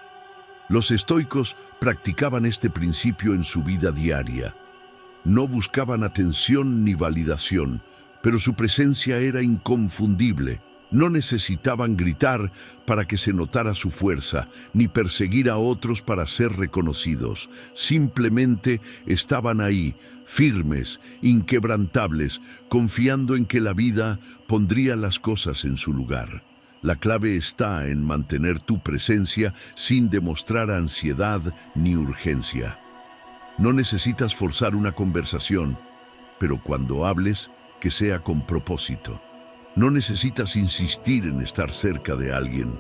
Los estoicos practicaban este principio en su vida diaria. No buscaban atención ni validación, pero su presencia era inconfundible. No necesitaban gritar para que se notara su fuerza, ni perseguir a otros para ser reconocidos. Simplemente estaban ahí, firmes, inquebrantables, confiando en que la vida pondría las cosas en su lugar. La clave está en mantener tu presencia sin demostrar ansiedad ni urgencia. No necesitas forzar una conversación, pero cuando hables, que sea con propósito. No necesitas insistir en estar cerca de alguien,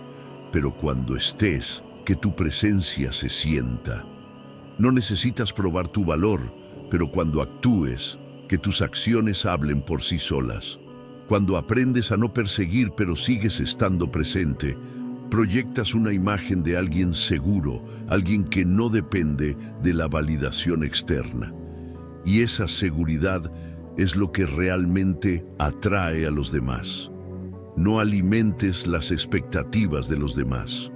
pero cuando estés, que tu presencia se sienta. No necesitas probar tu valor, pero cuando actúes, que tus acciones hablen por sí solas. Cuando aprendes a no perseguir pero sigues estando presente, proyectas una imagen de alguien seguro, alguien que no depende de la validación externa. Y esa seguridad es lo que realmente atrae a los demás. No alimentes las expectativas de los demás.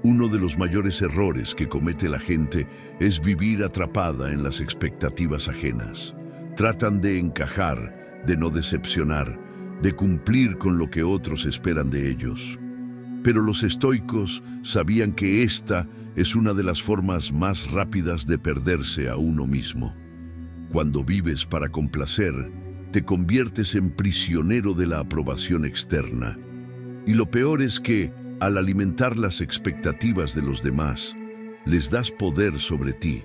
Uno de los mayores errores que comete la gente es vivir atrapada en las expectativas ajenas. Tratan de encajar, de no decepcionar, de cumplir con lo que otros esperan de ellos. Pero los estoicos sabían que esta es una de las formas más rápidas de perderse a uno mismo. Cuando vives para complacer, te conviertes en prisionero de la aprobación externa. Y lo peor es que, al alimentar las expectativas de los demás, les das poder sobre ti.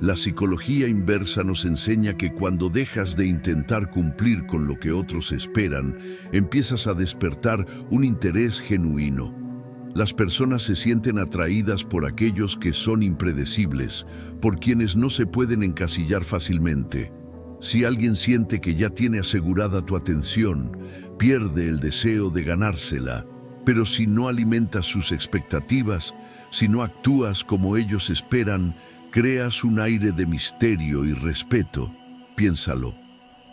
La psicología inversa nos enseña que cuando dejas de intentar cumplir con lo que otros esperan, empiezas a despertar un interés genuino. Las personas se sienten atraídas por aquellos que son impredecibles, por quienes no se pueden encasillar fácilmente. Si alguien siente que ya tiene asegurada tu atención, pierde el deseo de ganársela. Pero si no alimentas sus expectativas, si no actúas como ellos esperan, creas un aire de misterio y respeto. Piénsalo.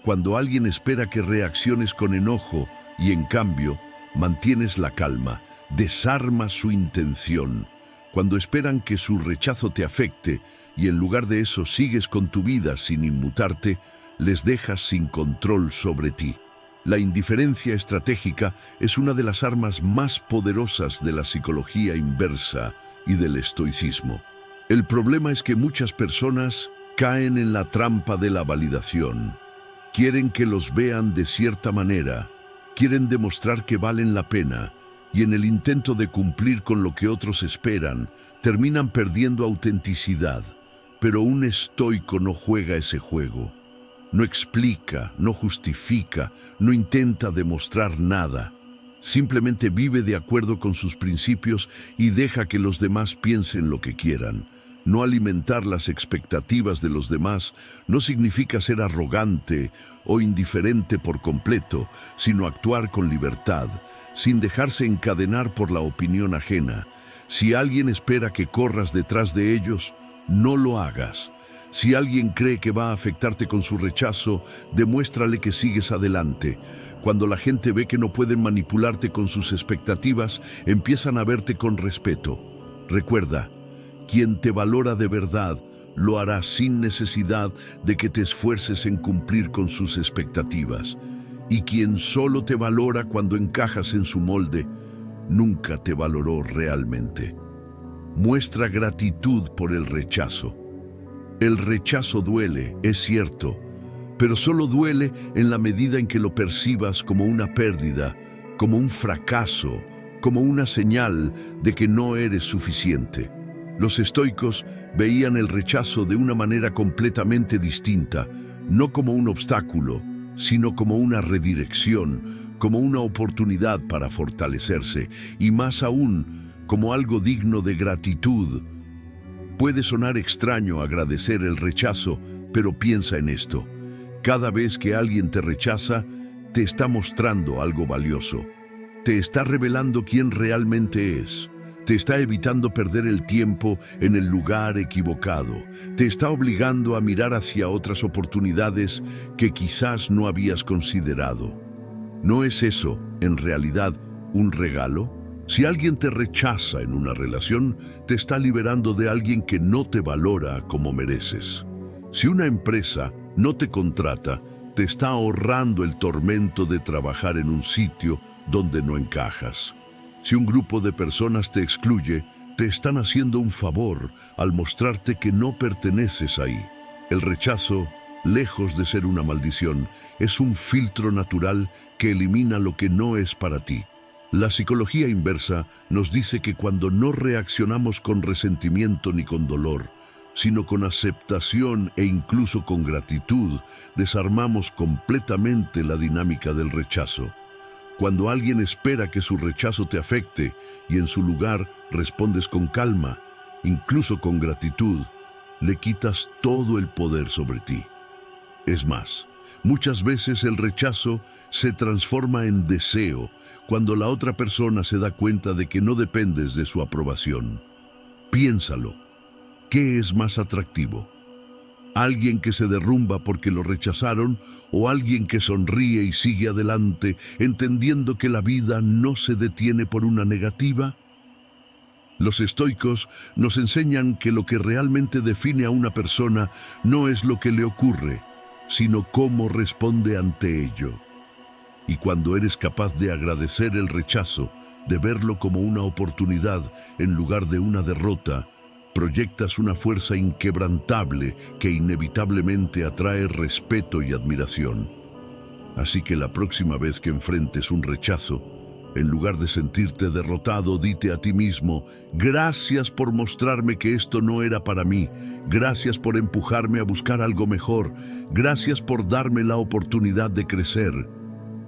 Cuando alguien espera que reacciones con enojo y en cambio mantienes la calma, desarmas su intención. Cuando esperan que su rechazo te afecte y en lugar de eso sigues con tu vida sin inmutarte, les dejas sin control sobre ti. La indiferencia estratégica es una de las armas más poderosas de la psicología inversa y del estoicismo. El problema es que muchas personas caen en la trampa de la validación. Quieren que los vean de cierta manera, quieren demostrar que valen la pena, y en el intento de cumplir con lo que otros esperan, terminan perdiendo autenticidad. Pero un estoico no juega ese juego. No explica, no justifica, no intenta demostrar nada. Simplemente vive de acuerdo con sus principios y deja que los demás piensen lo que quieran. No alimentar las expectativas de los demás no significa ser arrogante o indiferente por completo, sino actuar con libertad, sin dejarse encadenar por la opinión ajena. Si alguien espera que corras detrás de ellos, no lo hagas. Si alguien cree que va a afectarte con su rechazo, demuéstrale que sigues adelante. Cuando la gente ve que no pueden manipularte con sus expectativas, empiezan a verte con respeto. Recuerda, quien te valora de verdad lo hará sin necesidad de que te esfuerces en cumplir con sus expectativas. Y quien solo te valora cuando encajas en su molde, nunca te valoró realmente. Muestra gratitud por el rechazo. El rechazo duele, es cierto, pero solo duele en la medida en que lo percibas como una pérdida, como un fracaso, como una señal de que no eres suficiente. Los estoicos veían el rechazo de una manera completamente distinta, no como un obstáculo, sino como una redirección, como una oportunidad para fortalecerse, y más aún, como algo digno de gratitud. Puede sonar extraño agradecer el rechazo, pero piensa en esto. Cada vez que alguien te rechaza, te está mostrando algo valioso. Te está revelando quién realmente es. Te está evitando perder el tiempo en el lugar equivocado. Te está obligando a mirar hacia otras oportunidades que quizás no habías considerado. ¿No es eso, en realidad, un regalo? Si alguien te rechaza en una relación, te está liberando de alguien que no te valora como mereces. Si una empresa no te contrata, te está ahorrando el tormento de trabajar en un sitio donde no encajas. Si un grupo de personas te excluye, te están haciendo un favor al mostrarte que no perteneces ahí. El rechazo, lejos de ser una maldición, es un filtro natural que elimina lo que no es para ti. La psicología inversa nos dice que cuando no reaccionamos con resentimiento ni con dolor, sino con aceptación e incluso con gratitud, desarmamos completamente la dinámica del rechazo. Cuando alguien espera que su rechazo te afecte y en su lugar respondes con calma, incluso con gratitud, le quitas todo el poder sobre ti. Es más, muchas veces el rechazo se transforma en deseo cuando la otra persona se da cuenta de que no dependes de su aprobación. Piénsalo. ¿Qué es más atractivo? ¿Alguien que se derrumba porque lo rechazaron o alguien que sonríe y sigue adelante, entendiendo que la vida no se detiene por una negativa? Los estoicos nos enseñan que lo que realmente define a una persona no es lo que le ocurre, sino cómo responde ante ello. Y cuando eres capaz de agradecer el rechazo de verlo como una oportunidad en lugar de una derrota, proyectas una fuerza inquebrantable que inevitablemente atrae respeto y admiración. Así que la próxima vez que enfrentes un rechazo, en lugar de sentirte derrotado, dite a ti mismo: gracias por mostrarme que esto no era para mí, gracias por empujarme a buscar algo mejor, gracias por darme la oportunidad de crecer.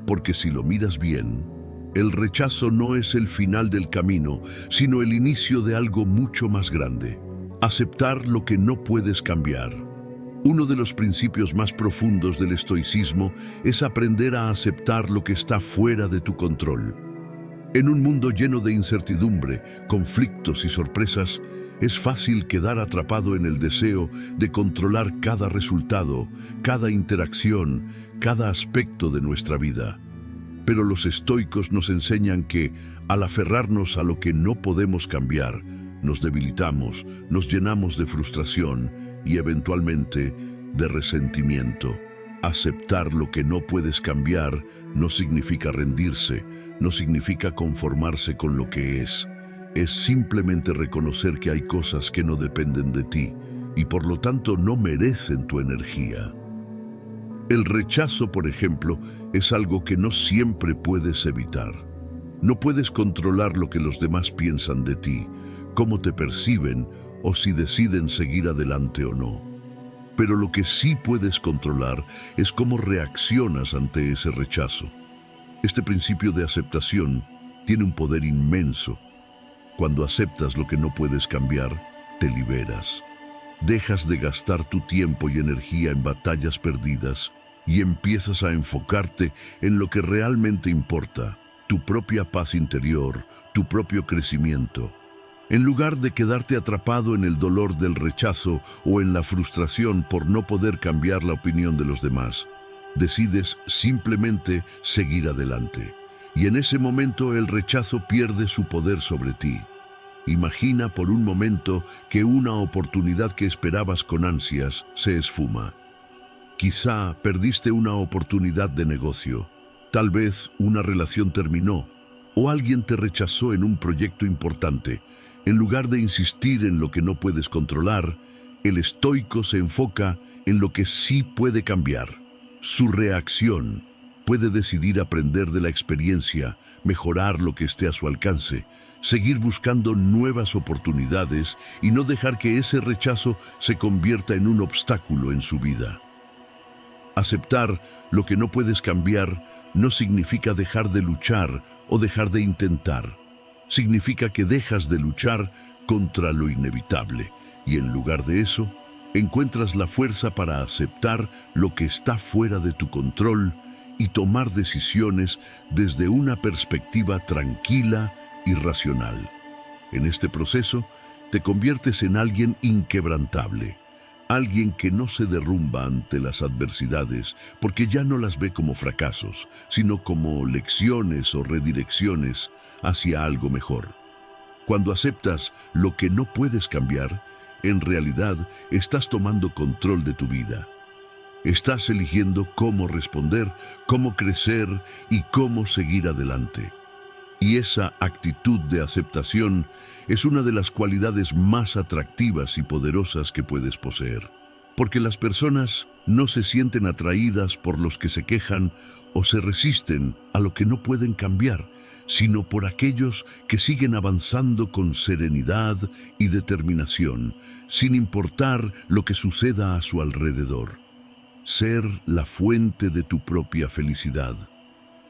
Porque si lo miras bien, el rechazo no es el final del camino, sino el inicio de algo mucho más grande. Aceptar lo que no puedes cambiar. Uno de los principios más profundos del estoicismo es aprender a aceptar lo que está fuera de tu control. En un mundo lleno de incertidumbre, conflictos y sorpresas, es fácil quedar atrapado en el deseo de controlar cada resultado, cada interacción, cada aspecto de nuestra vida. Pero los estoicos nos enseñan que, al aferrarnos a lo que no podemos cambiar, nos debilitamos, nos llenamos de frustración y eventualmente de resentimiento. Aceptar lo que no puedes cambiar no significa rendirse, no significa conformarse con lo que es simplemente reconocer que hay cosas que no dependen de ti y por lo tanto no merecen tu energía. El rechazo, por ejemplo, es algo que no siempre puedes evitar. No puedes controlar lo que los demás piensan de ti, cómo te perciben o si deciden seguir adelante o no. Pero lo que sí puedes controlar es cómo reaccionas ante ese rechazo. Este principio de aceptación tiene un poder inmenso. Cuando aceptas lo que no puedes cambiar, te liberas. Dejas de gastar tu tiempo y energía en batallas perdidas y empiezas a enfocarte en lo que realmente importa, tu propia paz interior, tu propio crecimiento. En lugar de quedarte atrapado en el dolor del rechazo o en la frustración por no poder cambiar la opinión de los demás, decides simplemente seguir adelante. Y en ese momento el rechazo pierde su poder sobre ti. Imagina por un momento que una oportunidad que esperabas con ansias se esfuma. Quizá perdiste una oportunidad de negocio, tal vez una relación terminó, o alguien te rechazó en un proyecto importante. En lugar de insistir en lo que no puedes controlar, el estoico se enfoca en lo que sí puede cambiar. Su reacción: puede decidir aprender de la experiencia, mejorar lo que esté a su alcance, seguir buscando nuevas oportunidades y no dejar que ese rechazo se convierta en un obstáculo en su vida. Aceptar lo que no puedes cambiar no significa dejar de luchar o dejar de intentar. Significa que dejas de luchar contra lo inevitable y en lugar de eso, encuentras la fuerza para aceptar lo que está fuera de tu control y tomar decisiones desde una perspectiva tranquila y racional. En este proceso, te conviertes en alguien inquebrantable, alguien que no se derrumba ante las adversidades porque ya no las ve como fracasos, sino como lecciones o redirecciones hacia algo mejor. Cuando aceptas lo que no puedes cambiar, en realidad estás tomando control de tu vida. Estás eligiendo cómo responder, cómo crecer y cómo seguir adelante. Y esa actitud de aceptación es una de las cualidades más atractivas y poderosas que puedes poseer. Porque las personas no se sienten atraídas por los que se quejan o se resisten a lo que no pueden cambiar, sino por aquellos que siguen avanzando con serenidad y determinación, sin importar lo que suceda a su alrededor. Ser la fuente de tu propia felicidad.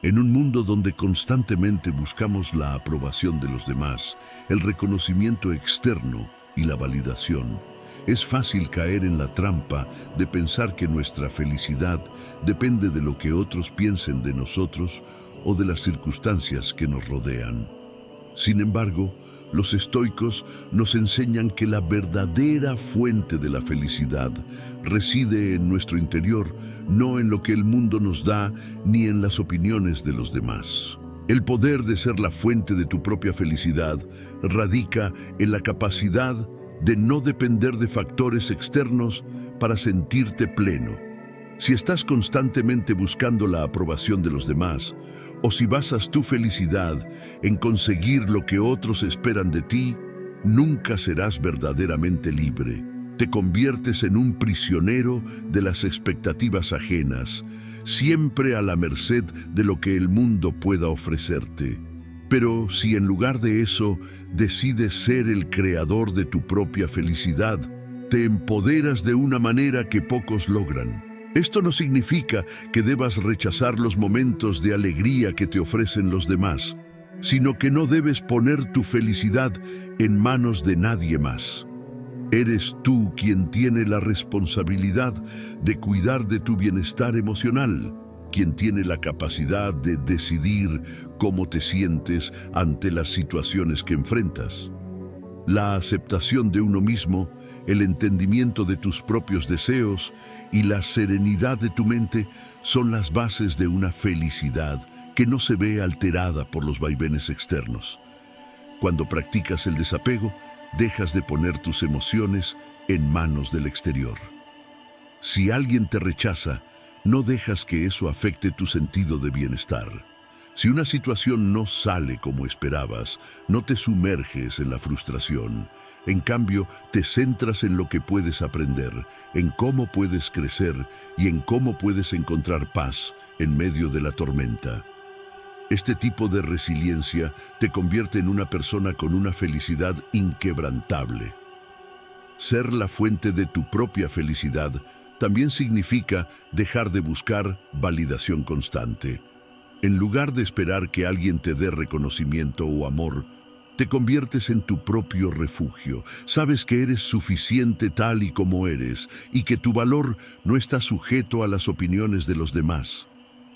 En un mundo donde constantemente buscamos la aprobación de los demás, el reconocimiento externo y la validación, es fácil caer en la trampa de pensar que nuestra felicidad depende de lo que otros piensen de nosotros o de las circunstancias que nos rodean. Sin embargo, los estoicos nos enseñan que la verdadera fuente de la felicidad reside en nuestro interior, no en lo que el mundo nos da ni en las opiniones de los demás. El poder de ser la fuente de tu propia felicidad radica en la capacidad de no depender de factores externos para sentirte pleno. Si estás constantemente buscando la aprobación de los demás, o si basas tu felicidad en conseguir lo que otros esperan de ti, nunca serás verdaderamente libre. Te conviertes en un prisionero de las expectativas ajenas, siempre a la merced de lo que el mundo pueda ofrecerte. Pero si en lugar de eso decides ser el creador de tu propia felicidad, te empoderas de una manera que pocos logran. Esto no significa que debas rechazar los momentos de alegría que te ofrecen los demás, sino que no debes poner tu felicidad en manos de nadie más. Eres tú quien tiene la responsabilidad de cuidar de tu bienestar emocional, quien tiene la capacidad de decidir cómo te sientes ante las situaciones que enfrentas. La aceptación de uno mismo, el entendimiento de tus propios deseos y la serenidad de tu mente son las bases de una felicidad que no se ve alterada por los vaivenes externos. Cuando practicas el desapego, dejas de poner tus emociones en manos del exterior. Si alguien te rechaza, no dejas que eso afecte tu sentido de bienestar. Si una situación no sale como esperabas, no te sumerges en la frustración. En cambio, te centras en lo que puedes aprender, en cómo puedes crecer y en cómo puedes encontrar paz en medio de la tormenta. Este tipo de resiliencia te convierte en una persona con una felicidad inquebrantable. Ser la fuente de tu propia felicidad también significa dejar de buscar validación constante. En lugar de esperar que alguien te dé reconocimiento o amor, te conviertes en tu propio refugio. Sabes que eres suficiente tal y como eres y que tu valor no está sujeto a las opiniones de los demás.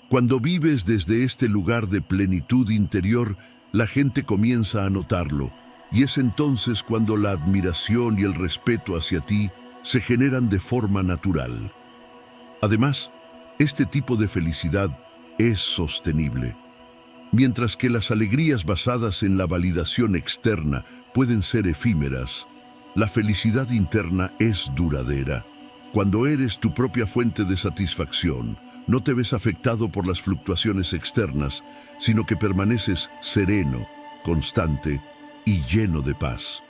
Cuando vives desde este lugar de plenitud interior, la gente comienza a notarlo, y es entonces cuando la admiración y el respeto hacia ti se generan de forma natural. Además, este tipo de felicidad es sostenible. Mientras que las alegrías basadas en la validación externa pueden ser efímeras, la felicidad interna es duradera. Cuando eres tu propia fuente de satisfacción, no te ves afectado por las fluctuaciones externas, sino que permaneces sereno, constante y lleno de paz.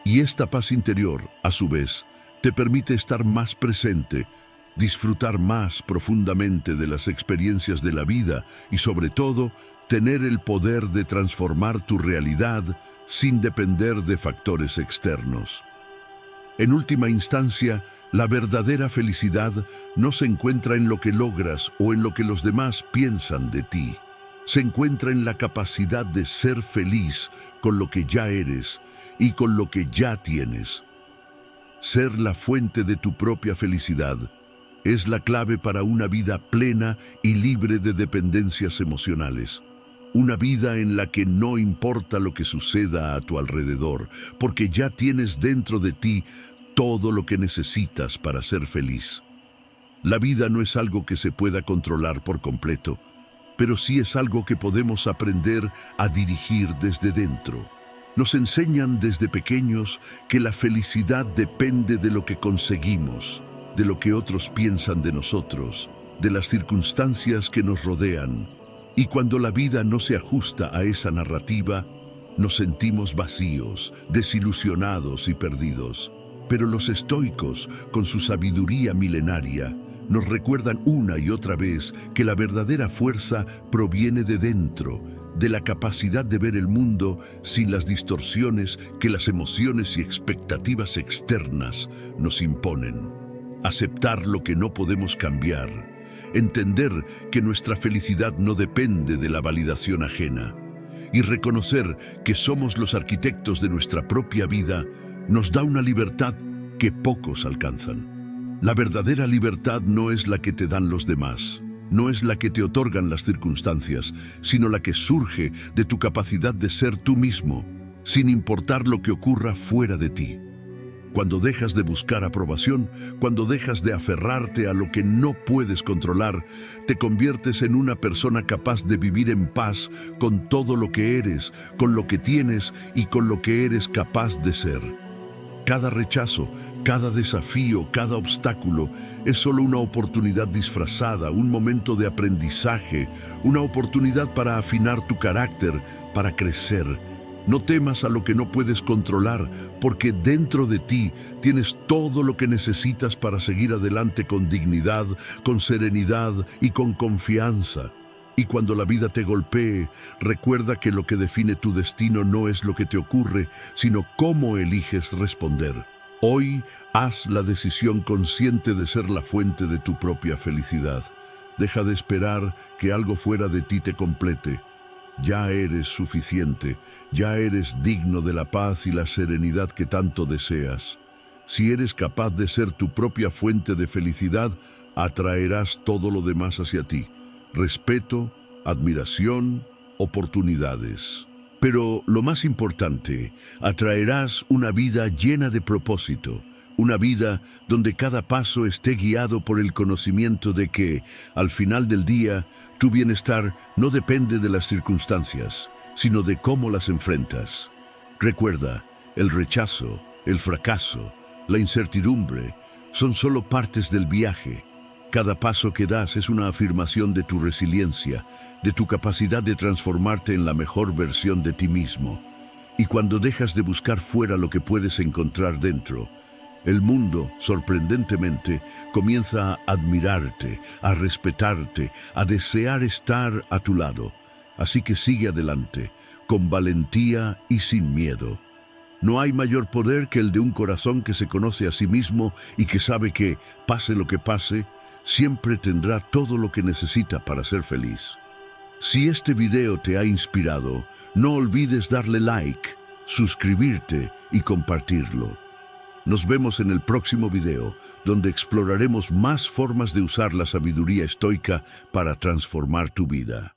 Y esta paz interior, a su vez, te permite estar más presente, disfrutar más profundamente de las experiencias de la vida y, sobre todo, tener el poder de transformar tu realidad sin depender de factores externos. En última instancia, la verdadera felicidad no se encuentra en lo que logras o en lo que los demás piensan de ti. Se encuentra en la capacidad de ser feliz con lo que ya eres y con lo que ya tienes. Ser la fuente de tu propia felicidad es la clave para una vida plena y libre de dependencias emocionales. Una vida en la que no importa lo que suceda a tu alrededor, porque ya tienes dentro de ti todo lo que necesitas para ser feliz. La vida no es algo que se pueda controlar por completo, pero sí es algo que podemos aprender a dirigir desde dentro. Nos enseñan desde pequeños que la felicidad depende de lo que conseguimos, de lo que otros piensan de nosotros, de las circunstancias que nos rodean. Y cuando la vida no se ajusta a esa narrativa, nos sentimos vacíos, desilusionados y perdidos. Pero los estoicos, con su sabiduría milenaria, nos recuerdan una y otra vez que la verdadera fuerza proviene de dentro, de la capacidad de ver el mundo sin las distorsiones que las emociones y expectativas externas nos imponen. Aceptar lo que no podemos cambiar, entender que nuestra felicidad no depende de la validación ajena y reconocer que somos los arquitectos de nuestra propia vida nos da una libertad que pocos alcanzan. La verdadera libertad no es la que te dan los demás, no es la que te otorgan las circunstancias, sino la que surge de tu capacidad de ser tú mismo, sin importar lo que ocurra fuera de ti. Cuando dejas de buscar aprobación, cuando dejas de aferrarte a lo que no puedes controlar, te conviertes en una persona capaz de vivir en paz con todo lo que eres, con lo que tienes y con lo que eres capaz de ser. Cada rechazo, Cada desafío, cada obstáculo es solo una oportunidad disfrazada, un momento de aprendizaje, una oportunidad para afinar tu carácter, para crecer. No temas a lo que no puedes controlar, porque dentro de ti tienes todo lo que necesitas para seguir adelante con dignidad, con serenidad y con confianza. Y cuando la vida te golpee, recuerda que lo que define tu destino no es lo que te ocurre, sino cómo eliges responder. Hoy, haz la decisión consciente de ser la fuente de tu propia felicidad. Deja de esperar que algo fuera de ti te complete. Ya eres suficiente, ya eres digno de la paz y la serenidad que tanto deseas. Si eres capaz de ser tu propia fuente de felicidad, atraerás todo lo demás hacia ti. Respeto, admiración, oportunidades. Pero lo más importante, atraerás una vida llena de propósito, una vida donde cada paso esté guiado por el conocimiento de que, al final del día, tu bienestar no depende de las circunstancias, sino de cómo las enfrentas. Recuerda, el rechazo, el fracaso, la incertidumbre son solo partes del viaje. Cada paso que das es una afirmación de tu resiliencia, de tu capacidad de transformarte en la mejor versión de ti mismo. Y cuando dejas de buscar fuera lo que puedes encontrar dentro, el mundo, sorprendentemente, comienza a admirarte, a respetarte, a desear estar a tu lado. Así que sigue adelante, con valentía y sin miedo. No hay mayor poder que el de un corazón que se conoce a sí mismo y que sabe que, pase lo que pase, siempre tendrá todo lo que necesita para ser feliz. Si este video te ha inspirado, no olvides darle like, suscribirte y compartirlo. Nos vemos en el próximo video, donde exploraremos más formas de usar la sabiduría estoica para transformar tu vida.